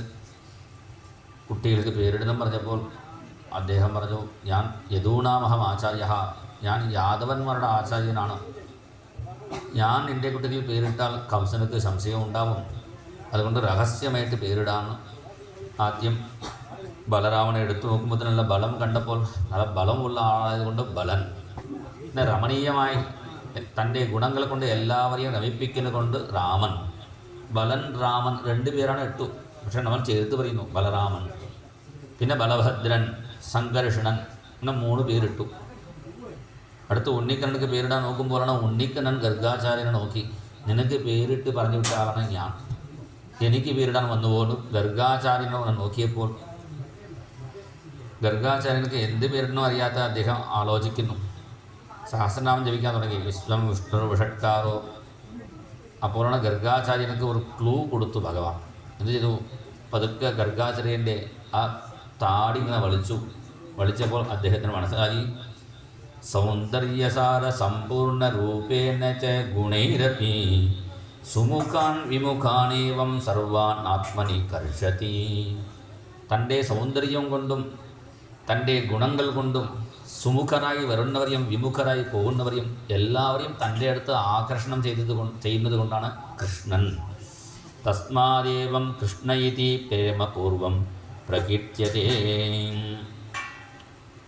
കുട്ടികൾക്ക് പേരിടണം പറഞ്ഞപ്പോൾ അദ്ദേഹം പറഞ്ഞു, ഞാൻ യദൂനാമഹം ആചാര്യ, ഞാൻ യാദവന്മാരുടെ ആചാര്യനാണ്. ഞാൻ എൻ്റെ കുട്ടികൾ പേരിട്ടാൽ കംസനക്ക് സംശയം ഉണ്ടാവും, അതുകൊണ്ട് രഹസ്യമായിട്ട് പേരിടാമെന്ന്. ആദ്യം ബലരാമനെ എടുത്തു നോക്കുമ്പോൾ തന്നെയുള്ള ബലം കണ്ടപ്പോൾ നല്ല ബലമുള്ള ആളായതുകൊണ്ട് ബലൻ. പിന്നെ രമണീയമായി തൻ്റെ ഗുണങ്ങൾ കൊണ്ട് എല്ലാവരെയും രമിപ്പിക്കുന്നത് കൊണ്ട് രാമൻ. ബലൻ രാമൻ രണ്ടുപേരാണ് ഇട്ടു, പക്ഷെ നമ്മൾ ചേർത്ത് പറയുന്നു ബലരാമൻ. പിന്നെ ബലഭദ്രൻ, സംഘർഷണൻ, അങ്ങനെ 3 പേരിട്ടു. അടുത്ത് ഉണ്ണിക്കണ്ണക്ക് പേരിടാൻ നോക്കുമ്പോഴാണ് ഉണ്ണിക്കണ്ണൻ ഗർഗാചാര്യനെ നോക്കി, നിനക്ക് പേരിട്ട് പറഞ്ഞു വിട്ട ആളാണ് ഞാൻ, എനിക്ക് പേരിടാൻ വന്നുപോലും ഗർഗാചാര്യനെ നോക്കിയപ്പോൾ ഗർഗാചാര്യനക്ക് എന്ത് പേരിടണോ അറിയാത്ത അദ്ദേഹം ആലോചിക്കുന്നു. സഹസ്രനാമം ജപിക്കാൻ തുടങ്ങി, വിശ്വം വിഷ്ണു വിഷട്കാരോ. അപ്പോഴാണ് ഗർഗാചാര്യനക്ക് ഒരു ക്ലൂ കൊടുത്തു ഭഗവാൻ. എന്ത് ചെയ്തു, പതുക്കെ ഗർഗാചാര്യൻ്റെ ആ താടി ഇങ്ങനെ വലിച്ചപ്പോൾ അദ്ദേഹത്തിന് മനസ്സിലായി, സൗന്ദര്യസാര സമ്പൂർണ്ണ രൂപേണ ച ഗുണൈരപി സുമുഖാൻ വിമുഖാനേവം സർവാൻ ആത്മനി കർഷതി. തൻ്റെ സൗന്ദര്യം കൊണ്ടും തൻ്റെ ഗുണങ്ങൾ കൊണ്ടും സുമുഖരായി വരുന്നവരെയും വിമുഖരായി പോകുന്നവരെയും എല്ലാവരെയും തൻ്റെ അടുത്ത് ആകർഷണം ചെയ്യുന്നത് കൊണ്ടാണ് കൃഷ്ണൻ. തസ്മാദേവം കൃഷ്ണ ഇതി പ്രേമപൂർവം പ്രകീർത്യതേ.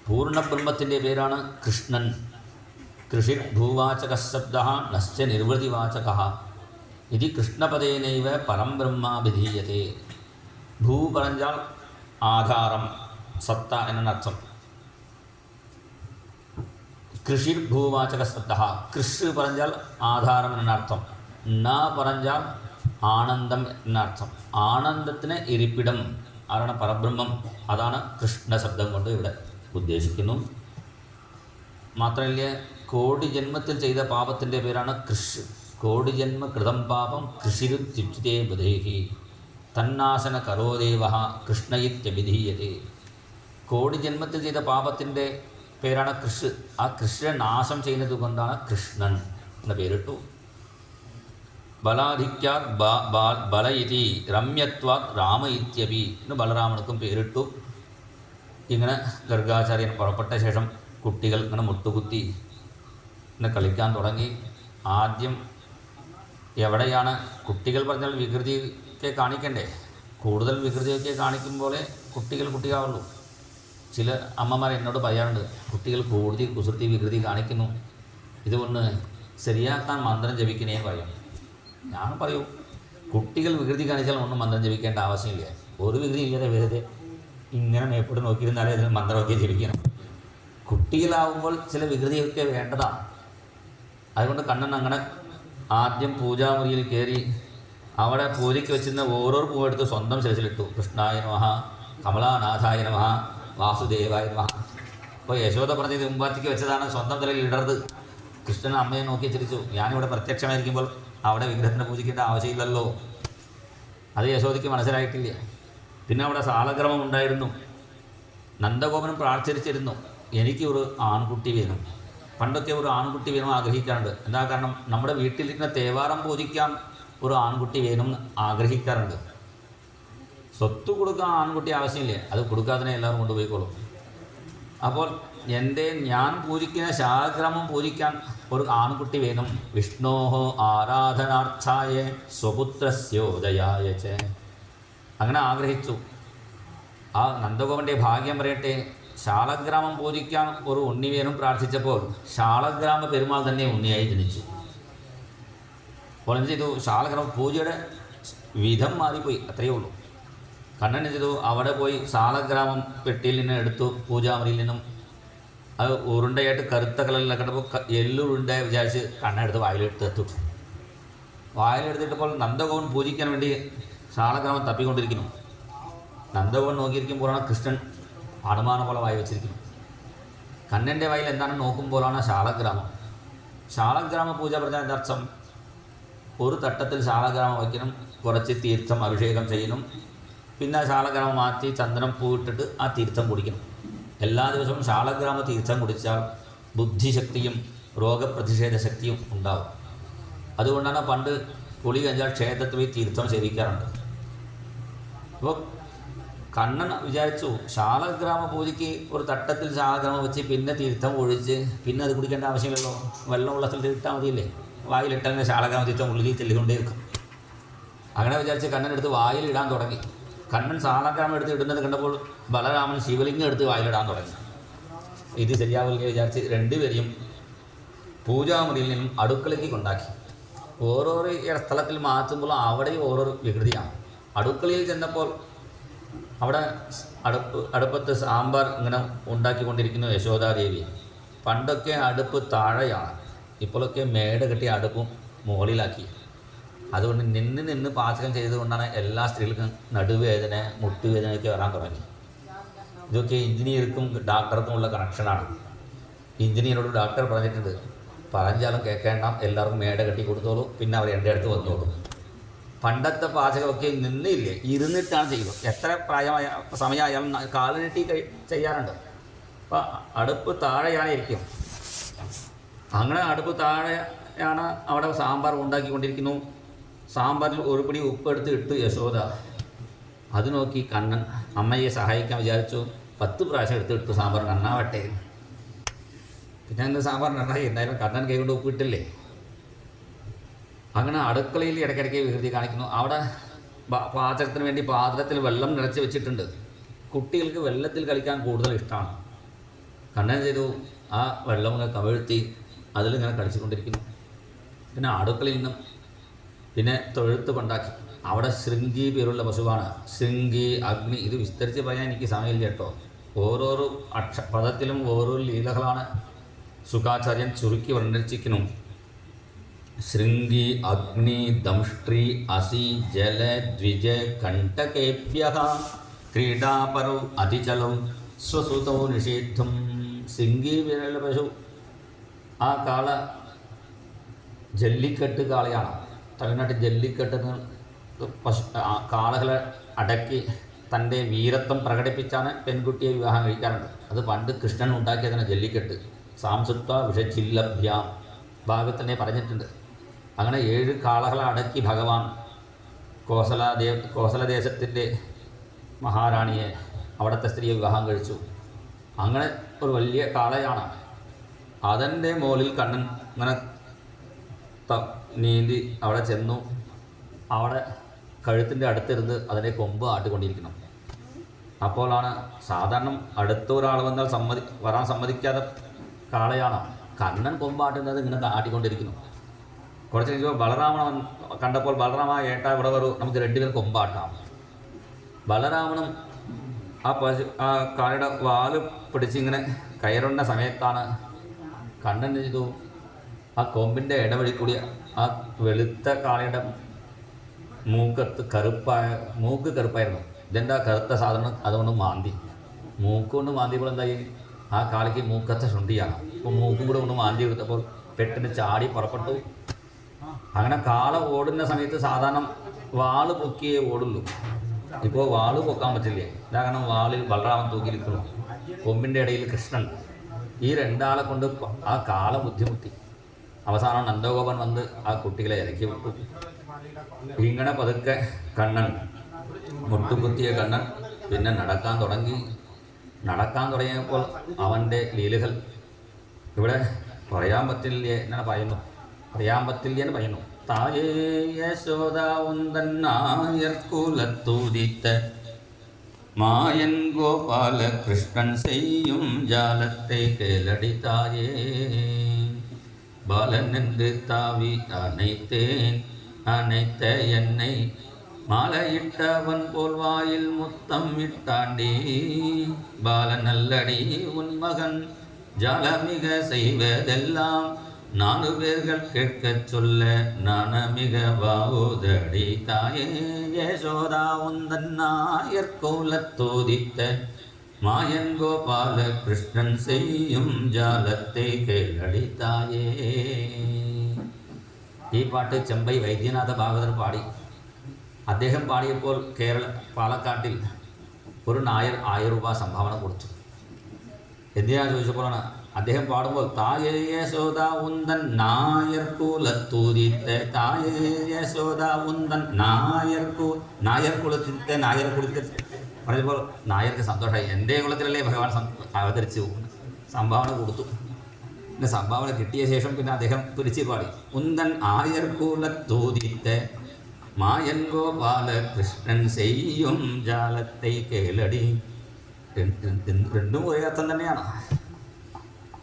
പൂർണ്ണബ്രഹ്മത്തിൻ്റെ പേരാണ് കൃഷ്ണൻ. കൃഷിർ ഭൂവാചക ശബ്ദ നശ്ച നിർവൃതിവാചക ഇത് കൃഷ്ണപദേനൈവ പരം ബ്രഹ്മാഭിധീയത്തെ. ഭൂ പറഞ്ഞാൽ ആധാരം, സത്ത എന്നർത്ഥം. കൃഷിർ ഭൂവാചക ശബ്ദ, കൃഷ് പറഞ്ഞാൽ ആധാരം എന്നർത്ഥം, ന പറഞ്ഞാൽ ആനന്ദം എന്നർത്ഥം. ആനന്ദത്തിന് ഇരിപ്പിടം ആരാണ്? പരബ്രഹ്മം. അതാണ് കൃഷ്ണ ശബ്ദം കൊണ്ട് ഇവിടെ ഉദ്ദേശിക്കുന്നു. മാത്രമല്ല, കോടി ജന്മത്തിൽ ചെയ്ത പാപത്തിൻ്റെ പേരാണ് കൃഷ്. കോടി ജന്മ കൃതം പാപം കൃഷിരു ത്യുച്യതേ ബുധേഹി തന്നാശന കരോദേവ കൃഷ്ണയിത്യഭിധീയതേ. കോടി ജന്മത്തിൽ ചെയ്ത പാപത്തിൻ്റെ പേരാണ് കൃഷ്. ആ കൃഷിനെ നാശം ചെയ്യുന്നത് കൊണ്ടാണ് കൃഷ്ണൻ എന്ന പേരിട്ടു. ബലാധിക്യാത് ബല ഇതി രമ്യത്വാത് രാമ ഇത്യപി എന്ന് ബലരാമനക്കും പേരിട്ടു. ഇങ്ങനെ ഗർഗാചാര്യൻ പുറപ്പെട്ട ശേഷം കുട്ടികൾ ഇങ്ങനെ മുട്ടുകുത്തി ഇങ്ങനെ കളിക്കാൻ തുടങ്ങി. ആദ്യം എവിടെയാണ് കുട്ടികൾ പറഞ്ഞാൽ വികൃതിയൊക്കെ കാണിക്കണ്ടേ? കൂടുതൽ വികൃതിയൊക്കെ കാണിക്കുമ്പോൾ കുട്ടികൾ കുട്ടിയാവുള്ളൂ. ചില അമ്മമാർ എന്നോട് പറയാറുണ്ട്, കുട്ടികൾ കൂടുതൽ കുസൃതി വികൃതി കാണിക്കുന്നു, ഇതുകൊണ്ട് ശരിയാക്കാൻ മന്ത്രം ജപിക്കണേ പറയും. ഞാൻ പറയൂ, കുട്ടികൾ വികൃതി കാണിച്ചാൽ ഒന്നും മന്ത്രം ജപിക്കേണ്ട ആവശ്യമില്ല. ഒരു വികൃതി ഇല്ലാതെ വെറുതെ ഇങ്ങനെ മേപ്പോട്ട് നോക്കിയിരുന്നാലേ അതിന് മന്ത്രമൊക്കെ ജപിക്കണം. കുട്ടികളാവുമ്പോൾ ചില വികൃതിയൊക്കെ വേണ്ടതാണ്. അതുകൊണ്ട് കണ്ണൻ അങ്ങനെ ആദ്യം പൂജാമുറിയിൽ കയറി അവിടെ പൂജയ്ക്ക് വെച്ചിരുന്ന ഓരോ പൂവെടുത്ത് സ്വന്തം ശിരസിലിട്ടു. കൃഷ്ണായ നമഃ, കമലാനാഥായ നമഃ, വാസുദേവായ നമഃ. അപ്പോൾ യശോദ പറഞ്ഞത് മുമ്പാത്തിക്ക് വെച്ചതാണ്, സ്വന്തം തലയിൽ ഇടരുത്. കൃഷ്ണൻ അമ്മയെ നോക്കി ചിരിച്ചു, ഞാനിവിടെ പ്രത്യക്ഷമായിരിക്കുമ്പോൾ അവിടെ വിഗ്രഹത്തിന് പൂജിക്കേണ്ട ആവശ്യമില്ലല്ലോ. അത് യശോദയ്ക്ക് മനസ്സിലായിട്ടില്ല. പിന്നെ അവിടെ സാലഗ്രമം ഉണ്ടായിരുന്നു. നന്ദഗോപനും പ്രാർത്ഥിച്ചിരുന്നു, എനിക്ക് ഒരു ആൺകുട്ടി വേണം. പണ്ടൊക്കെ ഒരു ആൺകുട്ടി വേണം ആഗ്രഹിക്കാറുണ്ട്. എന്താ കാരണം? നമ്മുടെ വീട്ടിലിരിക്കുന്ന തേവാരം പൂജിക്കാൻ ഒരു ആൺകുട്ടി വേണം ആഗ്രഹിക്കാറുണ്ട്. സ്വത്ത് കൊടുക്കാൻ ആൺകുട്ടി ആവശ്യമില്ല, അത് കൊടുക്കാതെ എല്ലാവരും കൊണ്ടുപോയിക്കോളും. അപ്പോൾ ഞാൻ പൂജിക്കുന്ന ശാലഗ്രാമം പൂജിക്കാൻ ഒരു ആൺകുട്ടി വേണം. വിഷ്ണോഹോ ആരാധനാർത്ഥായ സ്വപുത്രസ്യോദയായ ച. അങ്ങനെ ആഗ്രഹിച്ചു. ആ നന്ദഗോപൻ്റെ ഭാഗ്യം പറയട്ടെ, ശാലഗ്രാമം പൂജിക്കാൻ ഒരു ഉണ്ണി വേണം പ്രാർത്ഥിച്ചപ്പോൾ ശാലഗ്രാമ പെരുമാൾ തന്നെ ഉണ്ണിയായി ജനിച്ചു. അപ്പോൾ എന്ത് ചെയ്തു? ശാലഗ്രാമ പൂജയുടെ വിധം മാറിപ്പോയി, അത്രയേ ഉള്ളൂ. കണ്ണൻ എന്ത് ചെയ്തു? അവിടെ പോയി ശാലഗ്രാമം പെട്ടിയിൽ നിന്ന് എടുത്തു, പൂജാമുറിയിൽ നിന്നും. അത് ഉരുണ്ടയായിട്ട് കറുത്ത കളറിലൊക്കെ കണ്ടപ്പോൾ എല്ലുരുണ്ട വിചാരിച്ച് കണ്ണെടുത്ത് വായിലെടുത്തു. വായിലെടുത്തിട്ടപ്പോൾ നന്ദഗോപൻ പൂജിക്കാൻ വേണ്ടി ശാലഗ്രാമം തപ്പിക്കൊണ്ടിരിക്കുന്നു. നന്ദഗോപൻ നോക്കിയിരിക്കുമ്പോഴാണ് കൃഷ്ണൻ ഹനുമാനെ പോലെ വായി വെച്ചിരിക്കുന്നു. കണ്ണൻ്റെ വായിൽ എന്താണെന്ന് നോക്കുമ്പോഴാണ് ശാലഗ്രാമം. ശാലഗ്രാമ പൂജ പറഞ്ഞാൽ അർത്ഥം ഒരു തട്ടത്തിൽ ശാലഗ്രാമം വയ്ക്കണം, കുറച്ച് തീർത്ഥം അഭിഷേകം ചെയ്യണം, പിന്നെ ശാലഗ്രാമം മാറ്റി ചന്ദനം പൂവിട്ടിട്ട് ആ തീർത്ഥം കുടിക്കണം. എല്ലാ ദിവസവും ശാലഗ്രാമ തീർത്ഥം കുടിച്ചാൽ ബുദ്ധിശക്തിയും രോഗപ്രതിഷേധ ശക്തിയും ഉണ്ടാവും. അതുകൊണ്ടാണ് പണ്ട് കുളി കഴിഞ്ഞാൽ ക്ഷേത്രത്തിൽ പോയി തീർത്ഥം സേവിക്കാറുണ്ട്. അപ്പോൾ കണ്ണൻ വിചാരിച്ചു ശാലഗ്രാമ പൂജയ്ക്ക് ഒരു തട്ടത്തിൽ ശാലഗ്രാമം വെച്ച് പിന്നെ തീർത്ഥം ഒഴിച്ച് പിന്നെ അത് കുടിക്കേണ്ട ആവശ്യമില്ലല്ലോ, വെള്ളമുള്ള സ്ഥലത്ത് ഇട്ടാൽ മതിയില്ലേ, വായിലിട്ടാൽ ശാലഗ്രാമ തീർത്ഥം ഉള്ളിൽ ചെല്ലിക്കൊണ്ടേയിരിക്കും. അങ്ങനെ വിചാരിച്ച് കണ്ണനെടുത്ത് വായിലിടാൻ തുടങ്ങി. കണ്ണൻ ശാലഗ്രാമം എടുത്ത് ഇടുന്നത് കണ്ടപ്പോൾ ബലരാമൻ ശിവലിംഗം എടുത്ത് വായിലിടാൻ തുടങ്ങി. ഇത് ശരിയാവില്ല വിചാരിച്ച് രണ്ടുപേരെയും പൂജാമുറിയിൽ നിന്നും അടുക്കളയ്ക്ക് കൊണ്ടാക്കി. ഓരോരോ സ്ഥലത്തിൽ മാറ്റുമ്പോൾ അവിടെയും ഓരോരോ വികൃതിയാണ്. അടുക്കളയിൽ ചെന്നപ്പോൾ അവിടെ അടുപ്പത്ത് സാമ്പാർ ഇങ്ങനെ ഉണ്ടാക്കിക്കൊണ്ടിരിക്കുന്നു യശോദാദേവി. പണ്ടൊക്കെ അടുപ്പ് താഴെയാണ്, ഇപ്പോഴൊക്കെ മേട കെട്ടി അടുപ്പും മുകളിലാക്കി. അതുകൊണ്ട് നിന്ന് പാചകം ചെയ്തുകൊണ്ടാണ് എല്ലാ സ്ത്രീകൾക്കും നടുവേദന മുട്ടുവേദനയൊക്കെ വരാൻ തുടങ്ങി. ഇതൊക്കെ എഞ്ചിനീയർക്കും ഡാക്ടർക്കും ഉള്ള കണക്ഷനാണ്. എഞ്ചിനീയറോട് ഡാക്ടർ പറഞ്ഞിട്ടുണ്ട്, പറഞ്ഞാലും കേൾക്കേണ്ട, എല്ലാവർക്കും മേട കെട്ടി കൊടുത്തോളൂ, പിന്നെ അവർ എൻ്റെ അടുത്ത് വന്നോളൂ. പണ്ടത്തെ പാചകമൊക്കെ നിന്നില്ലേ, ഇരുന്നിട്ടാണ് ചെയ്യുന്നത്. എത്ര സമയമായാലും കാലിനിട്ടി ചെയ്യാറുണ്ട്. അപ്പോൾ അടുപ്പ് താഴെയാണ് ഇരിക്കും. അങ്ങനെ അടുപ്പ് താഴെയാണ് അവിടെ സാമ്പാർ ഉണ്ടാക്കിക്കൊണ്ടിരിക്കുന്നു. സാമ്പാറിൽ ഒരു പിടി ഉപ്പെടുത്ത് ഇട്ട് യശോദ. അത് നോക്കി കണ്ണൻ അമ്മയെ സഹായിക്കാൻ വിചാരിച്ചു. 10 പ്രാവശ്യം എടുത്തിട്ടു സാമ്പാർ നന്നാവട്ടെ. പിന്നെ എന്ത് സാമ്പാർ നന്നായി, എന്തായാലും കണ്ണൻ കൈ കൊണ്ട് ഉപ്പിട്ടില്ലേ. അങ്ങനെ അടുക്കളയിൽ ഇടയ്ക്കിടയ്ക്ക് വികൃതി കാണിക്കുന്നു. അവിടെ പാചകത്തിന് വേണ്ടി പാത്രത്തിൽ വെള്ളം നിറച്ച് വെച്ചിട്ടുണ്ട്. കുട്ടികൾക്ക് വെള്ളത്തിൽ കളിക്കാൻ കൂടുതൽ ഇഷ്ടമാണ്. കണ്ണൻ ചെയ്തു, ആ വെള്ളം ഇങ്ങനെ കവിഴ്ത്തി അതിലിങ്ങനെ കളിച്ചുകൊണ്ടിരിക്കുന്നു. പിന്നെ അടുക്കളയിൽ നിന്നും പിന്നെ തൊഴുത്ത് കൊണ്ടാക്കി. അവിടെ ശൃംഗി പേരുള്ള പശുവാണ്. ശൃംഗി, അഗ്നി, ഇത് വിസ്തരിച്ച് പറയാൻ എനിക്ക് സമയമില്ല കേട്ടോ. ഓരോരോ പദത്തിലും ഓരോ ലീലകളാണ് സുഖാചാര്യൻ ചുരുക്കി വർണ്ണിച്ചിരിക്കുന്നു. ശൃംഗി, അഗ്നി, ദംഷ്ട്രി, അസി, ജല, ദ്വിജ, കണ്ഠകേഭ്യഃ ക്രീഡാപരൗ അതിചലൗ സ്വസുതൗ നിഷേദ്ധം. ശൃംഗി പേരുള്ള പശു, ആ കാള ജല്ലിക്കെട്ട് കാളയാണ്. തമിഴ്നാട്ടിൽ ജല്ലിക്കെട്ടിന് കാളകളെ അടക്കി തൻ്റെ വീരത്വം പ്രകടിപ്പിച്ചാണ് പെൺകുട്ടിയെ വിവാഹം കഴിക്കാറുണ്ട്. അത് പണ്ട് കൃഷ്ണൻ ഉണ്ടാക്കിയതാണ് ജല്ലിക്കെട്ട്. സാംസുത്വ വിഷച്ചില്ലഭ്യാം ഭാഗത്ത് തന്നെ പറഞ്ഞിട്ടുണ്ട്. അങ്ങനെ 7 കാളകളെ അടക്കി ഭഗവാൻ കോസലദേശത്തിൻ്റെ മഹാറാണിയെ, അവിടുത്തെ സ്ത്രീയെ വിവാഹം കഴിച്ചു. അങ്ങനെ ഒരു വലിയ കാളയാണ്. അതിൻ്റെ മുകളിൽ കണ്ണൻ ഇങ്ങനെ നീന്തി അവിടെ ചെന്നു. അവിടെ കഴുത്തിൻ്റെ അടുത്തിരുന്ന് അതിൻ്റെ കൊമ്പ് ആട്ടിക്കൊണ്ടിരിക്കണം. അപ്പോഴാണ് സാധാരണ അടുത്ത ഒരാൾ വന്നാൽ വരാൻ സമ്മതിക്കാതെ കാളയാണ്. കണ്ണൻ കൊമ്പാട്ടുന്നത് ഇങ്ങനെ ആട്ടിക്കൊണ്ടിരിക്കുന്നു. കുറച്ച് കഴിഞ്ഞപ്പോൾ ബലരാമൻ കണ്ടപ്പോൾ ബലരാമ ഏട്ടാ ഇവിടെ വരൂ, നമുക്ക് 2 പേർ കൊമ്പാട്ടാം. ബലരാമനും ആ കാളയുടെ വാല് പിടിച്ചിങ്ങനെ കയറുന്ന സമയത്താണ് കണ്ണൻ ചെയ്തു ആ കൊമ്പിൻ്റെ ഇടവഴി കൂടി ആ വെളുത്ത കാളയുടെ മൂക്ക് കറുപ്പായിരുന്നു. ഇതെന്താ കറുത്ത സാധനം, അതുകൊണ്ട് മാന്തി. മൂക്കുകൊണ്ട് മാന്തിയപ്പോൾ എന്തായി, ആ കാളിക്ക് മൂക്കത്തെ ശുണ്ടിയാണ്. അപ്പോൾ മൂക്കും കൂടെ കൊണ്ട് മാന്തി എടുത്തപ്പോൾ പെട്ടെന്ന് ചാടി പുറപ്പെട്ടു. അങ്ങനെ കാള ഓടുന്ന സമയത്ത് സാധാരണ വാള് പൊക്കിയേ ഓടുള്ളൂ. ഇപ്പോൾ വാള് പൊക്കാൻ പറ്റില്ലേ, കാരണം വാളിൽ ബലരാമൻ തൂക്കിയിരിക്കുന്നു, കൊമ്പിൻ്റെ ഇടയിൽ കൃഷ്ണൻ. ഈ രണ്ടാളെ കൊണ്ട് ആ കാലം ബുദ്ധിമുട്ടി. അവസാനം നന്ദഗോപൻ വന്ന് ആ കുട്ടികളെ ഇറക്കി വിട്ടു. ഇങ്ങനെ പതുക്കെ കണ്ണൻ, മുട്ടുകുത്തിയ കണ്ണൻ പിന്നെ നടക്കാൻ തുടങ്ങിയപ്പോൾ അവൻ്റെ ലീലകൾ ഇവിടെ പറയാൻ പറ്റില്ലെന്ന് പറയുന്നു. തായേ യശോദ ഉന്തൻ നായർ കുലത്തൂതിത്ത മായൻ ഗോപാലകൃഷ്ണൻ செய்யும் ஜாலத்தை கேளடி தாயே. பாலன் என்று தாவி அணைத்த என்னை மாலையிட்டவன் போல் வாயில் முத்தம் இட்டாண்டி. பாலன் நல்லடி உன் மகன் ஜாலமிக செய்வதெல்லாம் 4 பேர்கள் கேட்கச் சொல்ல நாணமிக வாவுதடி. தாயே யசோதா உந்தன் நாயர் கோலத்தோதித்த மாயன் கோபால கிருஷ்ணൻ செய்യും ജാലത്തെ കേളടി തായേ. ഈ പാട്ട് ചെമ്പൈ വൈദ്യനാഥ ഭാഗവതർ പാടി. അദ്ദേഹം പാടിയപ്പോൾ പാലക്കാട്ടിൽ ഒരു നായർ 1000 രൂപ സംഭാവന കൊടുത്തു. എന്തിനാണ് ചോദിച്ചപ്പോഴാണ് അദ്ദേഹം പാടുമ്പോൾ തായേ യശോദ ഉന്തൻ നായർ കുലത്തൂതിത്ത തായേ യശോദ ഉന്തൻ നായർ കുലത്തിത്തെ പറഞ്ഞപ്പോൾ നായർക്ക് സന്തോഷമായി. എൻ്റെ കുലത്തിലല്ലേ ഭഗവാൻ അവതരിച്ചു, സംഭാവന കൊടുത്തു. പിന്നെ സംഭാവന കിട്ടിയ ശേഷം പിന്നെ അദ്ദേഹം തുരിച്ച് പാടി ഉന്തൻ ആയർ കുലത്തൂതിത്ത മായൻ ഗോപാല കൃഷ്ണൻ ചെയ്യും ജാലത്തെ കേളടി. രണ്ടും ഒരേ അർത്ഥം തന്നെയാണ്.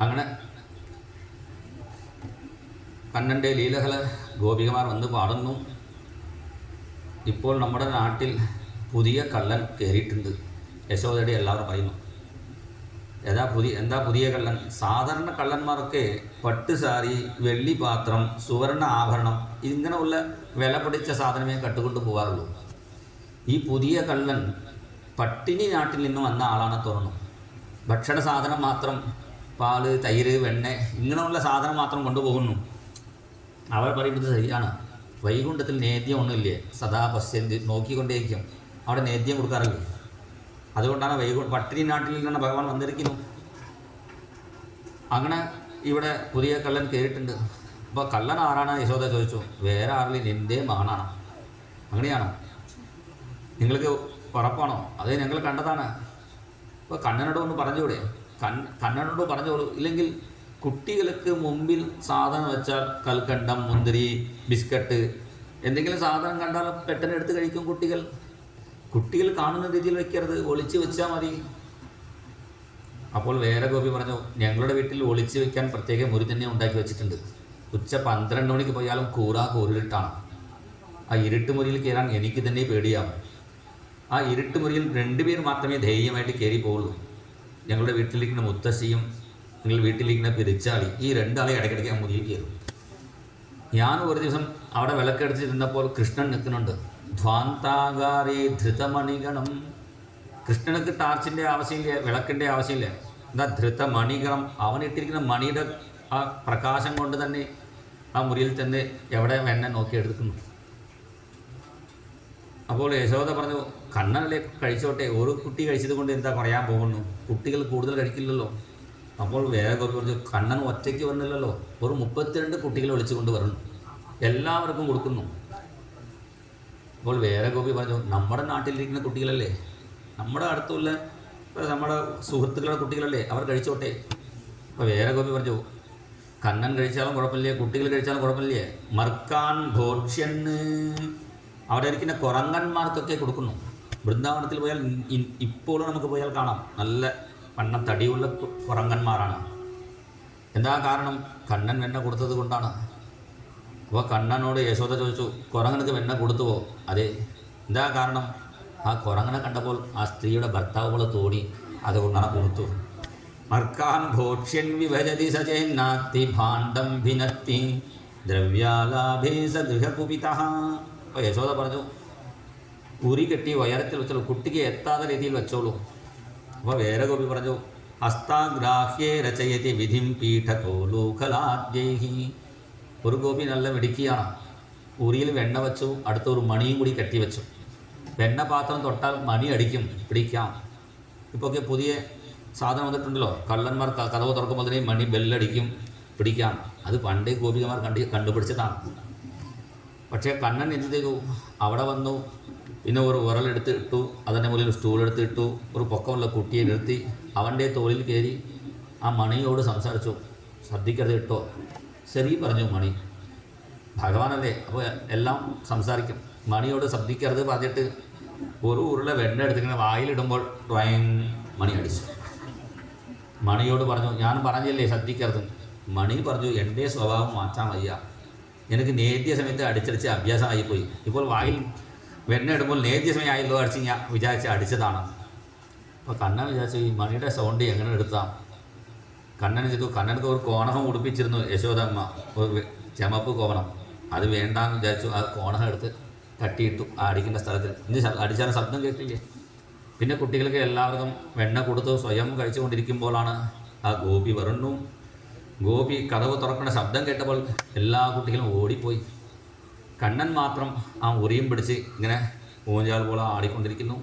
അങ്ങനെ കണ്ണൻ്റെ ലീലകൾ ഗോപികമാർ വന്ന് പാടുന്നു. ഇപ്പോൾ നമ്മുടെ നാട്ടിൽ പുതിയ കള്ളൻ കയറിയിട്ടുണ്ട്. യശോദയുടെ എല്ലാവരും പറയുന്നു. എന്താ പുതിയ കള്ളൻ? സാധാരണ കള്ളന്മാരൊക്കെ പട്ട് സാരി, വെള്ളി പാത്രം, സുവർണ ആഭരണം ഇങ്ങനെയുള്ള വില പിടിച്ച സാധനമേ കട്ടുകൊണ്ട് പോകാറുള്ളൂ. ഈ പുതിയ കള്ളൻ പട്ടിണി നാട്ടിൽ നിന്ന് വന്ന ആളാണ് തോന്നുന്നു. ഭക്ഷണ സാധനം മാത്രം, പാല്, തൈര്, വെണ്ണ ഇങ്ങനെയുള്ള സാധനം മാത്രം കൊണ്ടുപോകുന്നു. അവർ പറയുന്നത് ശരിയാണ്. വൈകുണ്ഠത്തിൽ നേദ്യം ഒന്നുമില്ലേ? സദാ പശ്യന്തി, നോക്കിക്കൊണ്ടേയിരിക്കും. അവിടെ നേദ്യം കൊടുക്കാറില്ലേ? അതുകൊണ്ടാണ് പട്ടിണി നാട്ടിൽ നിന്നാണ് ഭഗവാൻ വന്നിരിക്കുന്നു. അങ്ങനെ ഇവിടെ പുതിയ കള്ളൻ കയറിയിട്ടുണ്ട്. അപ്പോൾ കള്ളൻ ആരാണ്? യശോദ ചോദിച്ചു. വേറെ ആരിലും എൻ്റെ മകനാണ്. അങ്ങനെയാണോ? നിങ്ങൾക്ക് ഉറപ്പാണോ? അത് ഞങ്ങൾ കണ്ടതാണ്. അപ്പോൾ കണ്ണനോട് ഒന്ന് പറഞ്ഞുകൂടെ? കണ്ണനോട് പറഞ്ഞോളൂ. ഇല്ലെങ്കിൽ കുട്ടികൾക്ക് മുമ്പിൽ സാധനം വെച്ചാൽ കൽക്കണ്ടം, മുന്തിരി, ബിസ്ക്കറ്റ് എന്തെങ്കിലും സാധനം കണ്ടാൽ പെട്ടെന്ന് എടുത്ത് കഴിക്കും കുട്ടികൾ കാണുന്ന രീതിയിൽ വയ്ക്കരുത്, ഒളിച്ച് വെച്ചാൽ മതി. അപ്പോൾ വേറെ ഗോപി പറഞ്ഞു, ഞങ്ങളുടെ വീട്ടിൽ ഒളിച്ച് വെക്കാൻ പ്രത്യേക മുറി തന്നെ ഉണ്ടാക്കി വെച്ചിട്ടുണ്ട്. ഉച്ച 12 മണിക്ക് പോയാലും കൂരിട്ടാണ്. ആ ഇരുട്ട് മുറിയിൽ കയറാൻ എനിക്ക് തന്നെ പേടിയാവും. ആ ഇരുട്ട് മുറിയിൽ 2 പേർ മാത്രമേ ധൈര്യമായിട്ട് കയറി പോവുള്ളൂ. ഞങ്ങളുടെ വീട്ടിലിരിക്കുന്ന മുത്തശ്ശിയും ഞങ്ങളുടെ വീട്ടിലിരിക്കുന്ന പിരിച്ചാളി, ഈ 2 ആളെ ഇടയ്ക്കിടയ്ക്ക് ആ മുറിയിൽ കയറും. ഞാൻ ഒരു ദിവസം അവിടെ വിളക്കടിച്ചിരുന്നപ്പോൾ കൃഷ്ണൻ നിൽക്കുന്നുണ്ട്. ധ്വാന്താകാരേ ധൃതമണിഗണം. കൃഷ്ണനക്ക് ടാർച്ചിൻ്റെ ആവശ്യമില്ല, വിളക്കിൻ്റെ ആവശ്യമില്ല. എന്താ ധൃതമണിഗണം? അവനിട്ടിരിക്കുന്ന മണിയുടെ ആ പ്രകാശം കൊണ്ട് തന്നെ ആ മുറിയിൽ തന്നെ എവിടെ വെണ്ണ നോക്കിയെടുക്കുന്നു. അപ്പോൾ യശോദ പറഞ്ഞു, കണ്ണനല്ലേ കഴിച്ചോട്ടെ, ഒരു കുട്ടി കഴിച്ചത് കൊണ്ട് എന്താ പറയാൻ പോകുന്നു? കുട്ടികൾ കൂടുതൽ കഴിക്കില്ലല്ലോ. അപ്പോൾ വേറെ ഗോപി പറഞ്ഞു, കണ്ണൻ ഒറ്റയ്ക്ക് വന്നില്ലല്ലോ, ഒരു 32 കുട്ടികളെ വിളിച്ചുകൊണ്ട് വരുന്നു, എല്ലാവർക്കും കൊടുക്കുന്നു. അപ്പോൾ വേറെ ഗോപി പറഞ്ഞു, നമ്മുടെ നാട്ടിലിരിക്കുന്ന കുട്ടികളല്ലേ, നമ്മുടെ അടുത്തുള്ള നമ്മുടെ സുഹൃത്തുക്കളുടെ കുട്ടികളല്ലേ, അവർ കഴിച്ചോട്ടെ. അപ്പോൾ വേറെ ഗോപി പറഞ്ഞു, കണ്ണൻ കഴിച്ചാലും കുഴപ്പമില്ലേ, കുട്ടികൾ കഴിച്ചാലും കുഴപ്പമില്ലേ, മർക്കാൻ ഭോഷ്യന് അവിടെ ഇരിക്കുന്ന കുരങ്ങന്മാർക്കൊക്കെ കൊടുക്കുന്നു. വൃന്ദാവനത്തിൽ പോയാൽ ഇപ്പോഴും നമുക്ക് പോയാൽ കാണാം, നല്ല വണ്ണ തടിയുള്ള കുരങ്ങന്മാരാണ്. എന്താ കാരണം? കണ്ണൻ വെണ്ണ കൊടുത്തത് കൊണ്ടാണ്. അപ്പോൾ കണ്ണനോട് യശോദ ചോദിച്ചു, കുരങ്ങനക്ക് വെണ്ണ കൊടുത്തുവോ? അതെ. എന്താ കാരണം? ആ കുരങ്ങനെ കണ്ടപ്പോൾ ആ സ്ത്രീയുടെ ഭർത്താവ് പോലെ തോന്നി, അതുകൊണ്ടാണ് കൊടുത്തു. മർക്കാൻ ഭോക്ഷ്യൻ വിഭജതി സചേന്നാത്തി ഭാണ്ഡം ഭിനത്തി ദ്രവ്യാലാഭേ സഗൃഹകുപിതഃ. അപ്പോൾ യശോദ പറഞ്ഞു, ഉരി കെട്ടി ഉയരത്തിൽ വെച്ചോളൂ, കുട്ടിക്ക് എത്താത്ത രീതിയിൽ വെച്ചോളൂ. അപ്പോൾ വേറെ ഗോപി പറഞ്ഞു, ഹസ്താഗ്രാഹ്യേ രചയതി വിധിം പീഠകോലൂഖലാദ്യൈഹി. ഒരു ഗോപി നല്ല മിടുക്കിയാണ്. ഉരിയിൽ വെണ്ണ വെച്ചു, അടുത്തൊരു മണിയും കൂടി കെട്ടിവെച്ചു. വെണ്ണ പാത്രം തൊട്ടാൽ മണി അടിക്കും, പിടിക്കാം. ഇപ്പോൾ പുതിയ സാധനം വന്നിട്ടുണ്ടല്ലോ, കള്ളന്മാർ കഥവ് തുറക്കുമ്പോൾ തന്നെ മണി ബെല്ലടിക്കും, പിടിക്കാം. അത് പണ്ടേ ഗോപികമാർ കണ്ടുപിടിച്ചതാണ്. പക്ഷേ കണ്ണൻ എന്ത് ചെയ്തു? അവിടെ വന്നു, പിന്നെ ഒരു ഉരലെടുത്ത് ഇട്ടു, അതിൻ്റെ മുകളിൽ ഒരു സ്റ്റൂളെടുത്ത് ഇട്ടു, ഒരു പൊക്കമുള്ള കുട്ടിയെ നിർത്തി അവൻ്റെ തോളിൽ കയറി ആ മണിയോട് സംസാരിച്ചു. ശ്രദ്ധിക്കരുത് കേട്ടോ. ശരി പറഞ്ഞു മണി. ഭഗവാനല്ലേ, അപ്പോൾ എല്ലാം സംസാരിക്കും. മണിയോട് ശ്രദ്ധിക്കരുത് പറഞ്ഞിട്ട് ഒരു ഉരുള വെണ്ണ എടുത്തിങ്ങനെ വായിലിടുമ്പോൾ ഡ്രൈങ് മണി അടിച്ചു. മണിയോട് പറഞ്ഞു, ഞാൻ പറഞ്ഞില്ലേ ശ്രദ്ധിക്കരുത്. മണി പറഞ്ഞു, എൻ്റെ സ്വഭാവം മാറ്റാൻ വയ്യ, എനിക്ക് നേദ്യ സമയത്ത് അടിച്ചടിച്ച് അഭ്യാസമായിപ്പോയി. ഇപ്പോൾ വായിൽ വെണ്ണ ഇടുമ്പോൾ നേദ്യ സമയമായല്ലോ അടിച്ച് ഞാൻ വിചാരിച്ച് അടിച്ചതാണ്. അപ്പോൾ കണ്ണൻ വിചാരിച്ചു ഈ മണിയുടെ സൗണ്ട് എങ്ങനെ എടുത്താം. കണ്ണൻ ചെയ്തു, കണ്ണനക്ക് ഒരു കോണകം ഉടുപ്പിച്ചിരുന്നു യശോദമ്മ, ഒരു ചമപ്പ് കോണം. അത് വേണ്ടാന്ന് വിചാരിച്ചു. ആ കോണകം എടുത്ത് തട്ടിയിട്ടു ആ അടിക്കുന്ന സ്ഥലത്തിൽ. ഇനി അടിച്ചാലും ശബ്ദം കേട്ടില്ലേ. പിന്നെ കുട്ടികൾക്ക് എല്ലാവർക്കും വെണ്ണ കൊടുത്ത് സ്വയം കഴിച്ചുകൊണ്ടിരിക്കുമ്പോഴാണ് ആ ഗോപി വരുന്നു. ഗോപി കതവ് തുറക്കുന്ന ശബ്ദം കേട്ടപ്പോൾ എല്ലാ കുട്ടികളും ഓടിപ്പോയി. കണ്ണൻ മാത്രം ആ ഉറിയും പിടിച്ച് ഇങ്ങനെ ഊഞ്ഞാൽ പോലെ ആടിക്കൊണ്ടിരിക്കുന്നു.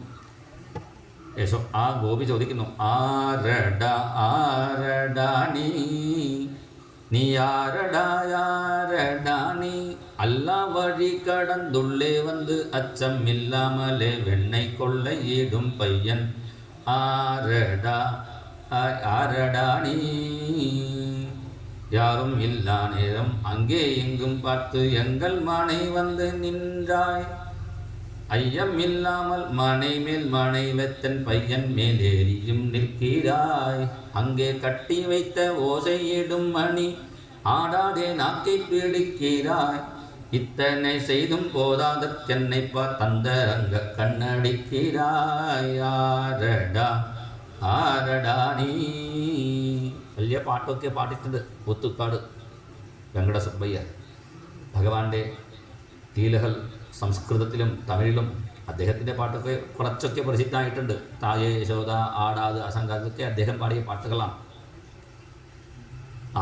ആ ഗോപി ചോദിക്കുന്നു, ആരടാ നീ ആരടാ നീ അല്ല വഴി കടന്നുള്ളേ വന്ന് അച്ചമില്ലാമലെ വെണ്ണை കൊള്ളയിടും പയ്യൻ ആരടാ நீ யாரும் இல்லா நேரம் அங்கே எங்கும் பார்த்து எங்கள் மனை வந்து நின்றாய் ஐயம் இல்லாமல் மனை மேல் மனை வைத்தன் பையன் மேலேறியும் நிற்கிறாய் அங்கே கட்டி வைத்த ஓசையிடும் மணி ஆடாதே நாக்கை பிடிக்கிறாய் இத்தனை செய்தும் போதாதற்கென்னை தந்தரங்க கண்ணடிக்கிறாய் ആരടാ നീ. വലിയ പാട്ടൊക്കെ പാടിയിട്ടുണ്ട് ഒത്തുക്കാട് വെങ്കടസുബ്ബയ്യ. ഭഗവാന്റെ ലീലകൾ സംസ്കൃതത്തിലും തമിഴിലും അദ്ദേഹത്തിൻ്റെ പാട്ടൊക്കെ കുറച്ചൊക്കെ പ്രസിദ്ധമായിട്ടുണ്ട്. തായേ യശോദ, ആടാത്, അസംഗാതൊക്കെ അദ്ദേഹം പാടിയ പാട്ടുകളാണ്.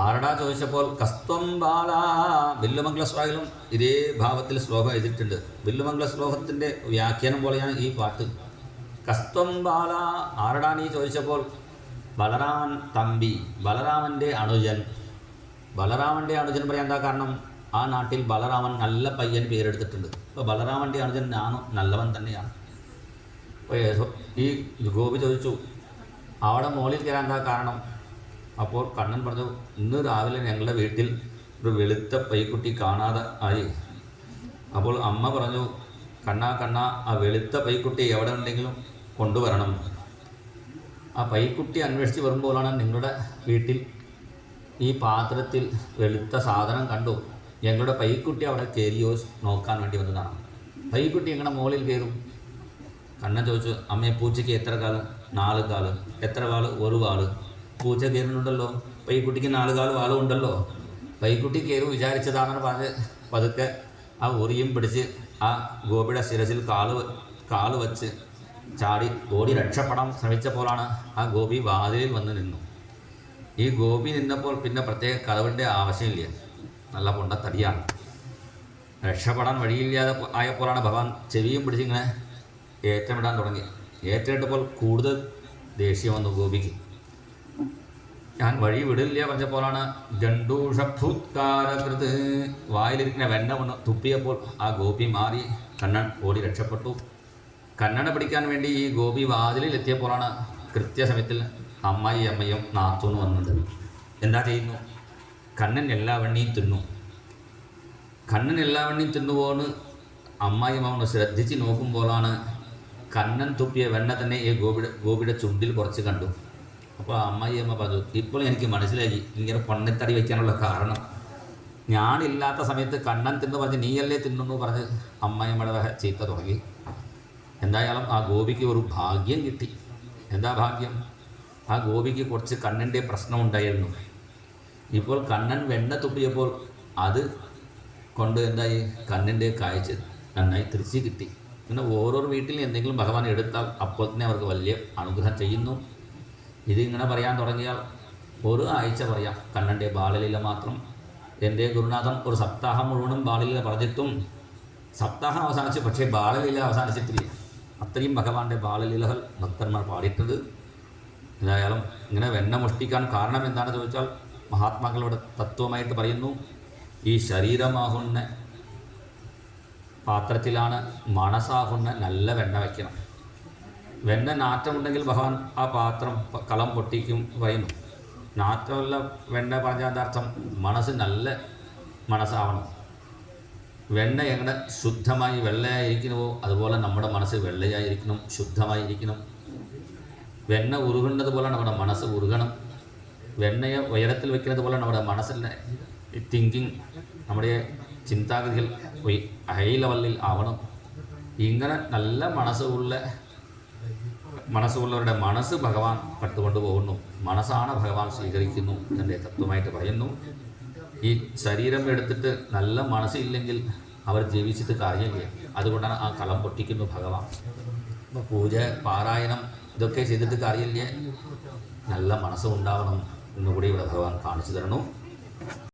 ആരടാ ചോദിച്ചപ്പോൾ കസ്ത്വം ബാല, വില്ലുമംഗല ശ്ലോകയിലും ഇതേ ഭാവത്തിൽ ശ്ലോകം എഴുതിയിട്ടുണ്ട്. വില്ലുമംഗല ശ്ലോകത്തിൻ്റെ വ്യാഖ്യാനം പോലെയാണ് ഈ പാട്ട്. കസ്ത്വം ബാല, ആരടാ നീ ചോദിച്ചപ്പോൾ ബലരാമൻ തമ്പി, ബലരാമൻ്റെ അനുജൻ. ബലരാമൻ്റെ അനുജൻ പറയാൻ എന്താ കാരണം? ആ നാട്ടിൽ ബലരാമൻ നല്ല പയ്യൻ പേരെടുത്തിട്ടുണ്ട്. അപ്പോൾ ബലരാമൻ്റെ അനുജൻ ഞാനും നല്ലവൻ തന്നെയാണ്. അപ്പോൾ ഈ ഗോപി ചോദിച്ചു, അവിടെ മുകളിൽ കയറാൻ എന്താ കാരണം? അപ്പോൾ കണ്ണൻ പറഞ്ഞു, ഇന്ന് രാവിലെ ഞങ്ങളുടെ വീട്ടിൽ ഒരു വെളുത്ത പൈക്കുട്ടി കാണാതെ ആയി. അപ്പോൾ അമ്മ പറഞ്ഞു, കണ്ണാ ആ വെളുത്ത പൈക്കുട്ടി എവിടെ ഉണ്ടെങ്കിലും കൊണ്ടുവരണം. ആ പൈക്കുട്ടി അന്വേഷിച്ച് വരുമ്പോഴാണ് നിങ്ങളുടെ വീട്ടിൽ ഈ പാത്രത്തിൽ വെളുത്ത സാധനം കണ്ടു. ഞങ്ങളുടെ പൈക്കുട്ടി അവിടെ കയറിയോ നോക്കാൻ വേണ്ടി വന്നതാണ്. പൈക്കുട്ടി എങ്ങനെ മുകളിൽ കയറും? കണ്ണൻ ചോദിച്ചു, അമ്മയെ പൂച്ചയ്ക്ക് എത്ര കാലം? 4 കാല്. എത്ര വാള്? 1 വാള്. പൂച്ച കയറുന്നുണ്ടല്ലോ, പൈക്കുട്ടിക്ക് 4 കാല് വാളും ഉണ്ടല്ലോ. പൈക്കുട്ടി കയറും വിചാരിച്ചതാണെന്ന് പറഞ്ഞ് പതുക്കെ ആ ഉറിയും പിടിച്ച് ആ ഗോപിയുടെ ശിരസിൽ കാല് വച്ച് ചാടി ഓടി രക്ഷപ്പെടാൻ ശ്രമിച്ചപ്പോഴാണ് ആ ഗോപി വാതിലിൽ വന്ന് നിന്നു. ഈ ഗോപി നിന്നപ്പോൾ പിന്നെ പ്രത്യേക കതവിൻ്റെ ആവശ്യമില്ല, നല്ല പൊണ്ടത്തടിയാണ്. രക്ഷപ്പെടാൻ വഴിയില്ലാതെ ആയപ്പോഴാണ് ഭഗവാൻ ചെവിയും പിടിച്ചിങ്ങനെ ഏറ്റമിടാൻ തുടങ്ങി. ഏറ്റമിട്ടപ്പോൾ കൂടുതൽ ദേഷ്യം വന്നു ഗോപിക്ക്. ഞാൻ വഴി വിടില്ല പറഞ്ഞപ്പോഴാണ് ജണ്ടൂഷഭൂത്കാരകൃത്, വായിലിരിക്കുന്ന വെണ്ണ കൊണ്ട് തുപ്പിയപ്പോൾ ആ ഗോപി മാറി. കണ്ണൻ ഓടി രക്ഷപ്പെട്ടു. കണ്ണനെ പിടിക്കാൻ വേണ്ടി ഈ ഗോപി വാതിലിൽ എത്തിയപ്പോഴാണ് കൃത്യസമയത്തിൽ അമ്മയും നാത്തൂന്ന് വന്നത്. എന്താ ചെയ്യുന്നു? കണ്ണൻ എല്ലാ വെണ്ണയും തിന്നു. കണ്ണൻ എല്ലാ വെണ്ണയും തിന്നുപോന്ന് അമ്മായിയമ്മ ശ്രദ്ധിച്ച് നോക്കുമ്പോഴാണ് കണ്ണൻ തുപ്പിയ വെണ്ണ തന്നെ ഈ ഗോപിയുടെ ചുണ്ടിൽ കുറച്ച് കണ്ടു. അപ്പോൾ അമ്മായിയമ്മ പറഞ്ഞു, ഇപ്പോൾ എനിക്ക് മനസ്സിലായി ഇങ്ങനെ പൊണ്ണത്തടി വയ്ക്കാനുള്ള കാരണം. ഞാനില്ലാത്ത സമയത്ത് കണ്ണൻ തിന്നു പറഞ്ഞ് നീയല്ലേ തിന്നു പറഞ്ഞ് അമ്മായിയമ്മയുടെ ചീത്ത തുടങ്ങി. എന്തായാലും ആ ഗോപിക്ക് ഒരു ഭാഗ്യം കിട്ടി. എന്താ ഭാഗ്യം? ആ ഗോപിക്ക് കുറച്ച് കണ്ണൻ്റെ പ്രശ്നമുണ്ടായിരുന്നു. ഇപ്പോൾ കണ്ണൻ വെണ്ണ തുപ്പിയപ്പോൾ അത് കൊണ്ട് എന്തായി, കണ്ണിൻ്റെ കാഴ്ച നന്നായി തിരിച്ച് കിട്ടി. പിന്നെ ഓരോരോ വീട്ടിൽ എന്തെങ്കിലും ഭഗവാൻ എടുത്താൽ അപ്പോൾ തന്നെ അവർക്ക് വലിയ അനുഗ്രഹം ചെയ്യുന്നു. ഇതിങ്ങനെ പറയാൻ തുടങ്ങിയാൽ ഒരു ആഴ്ച പറയാം കണ്ണൻ്റെ ബാലലീല മാത്രം. എൻ്റെ ഗുരുനാഥൻ ഒരു സപ്താഹം മുഴുവനും ബാലലീല പറഞ്ഞിട്ടും സപ്താഹം അവസാനിച്ചു, പക്ഷേ ബാലലീല അവസാനിച്ചിട്ടില്ല. അത്രയും ഭഗവാന്റെ ബാലലീലകൾ ഭക്തന്മാർ പാടിയിട്ടുണ്ട്. എന്തായാലും ഇങ്ങനെ വെണ്ണ മോഷ്ടിക്കാൻ കാരണം എന്താണെന്ന് ചോദിച്ചാൽ മഹാത്മാക്കളുടെ തത്വമായിട്ട് പറയുന്നു, ഈ ശരീരമാകുന്ന പാത്രത്തിലാണ് മനസ്സാകുന്ന നല്ല വെണ്ണ വയ്ക്കണം. വെണ്ണ നാറ്റമുണ്ടെങ്കിൽ ഭഗവാൻ ആ പാത്രം കളം പൊട്ടിക്കും പറയുന്നു. നാറ്റമുള്ള വെണ്ണ പറഞ്ഞാൽ അർത്ഥം മനസ്സ് നല്ല മനസ്സാവണം. വെണ്ണ എങ്ങനെ ശുദ്ധമായി വെള്ളയായിരിക്കണമോ അതുപോലെ നമ്മുടെ മനസ്സ് വെള്ളയായിരിക്കണം, ശുദ്ധമായിരിക്കണം. വെണ്ണ ഉരുകുന്നത് പോലെ നമ്മുടെ മനസ്സ് ഉരുകണം. വെണ്ണയെ ഉയരത്തിൽ വയ്ക്കുന്നത് പോലെ നമ്മുടെ മനസ്സിൻ്റെ തിങ്കിങ്, നമ്മുടെ ചിന്താഗതികൾ ഹൈ ലെവലിൽ ആവണം. ഇങ്ങനെ നല്ല മനസ്സുള്ളവരുടെ മനസ്സ് ഭഗവാൻ കട്ടുകൊണ്ടു പോകുന്നു. മനസ്സാണ് ഭഗവാൻ സ്വീകരിക്കുന്നു എൻ്റെ തത്വമായിട്ട് പറയുന്നു. ഈ ശരീരം എടുത്തിട്ട് നല്ല മനസ്സില്ലെങ്കിൽ അവർ ജീവിച്ചിട്ട് കാര്യമില്ല. അതുകൊണ്ടാണ് ആ കളം പൊട്ടിക്കുന്നു ഭഗവാൻ. അപ്പോൾ പൂജ, പാരായണം ഇതൊക്കെ ചെയ്തിട്ട് കാര്യമില്ല, നല്ല മനസ്സുണ്ടാവണം എന്നുകൂടി ഇവിടെ ഭഗവാൻ കാണിച്ചു തരണു.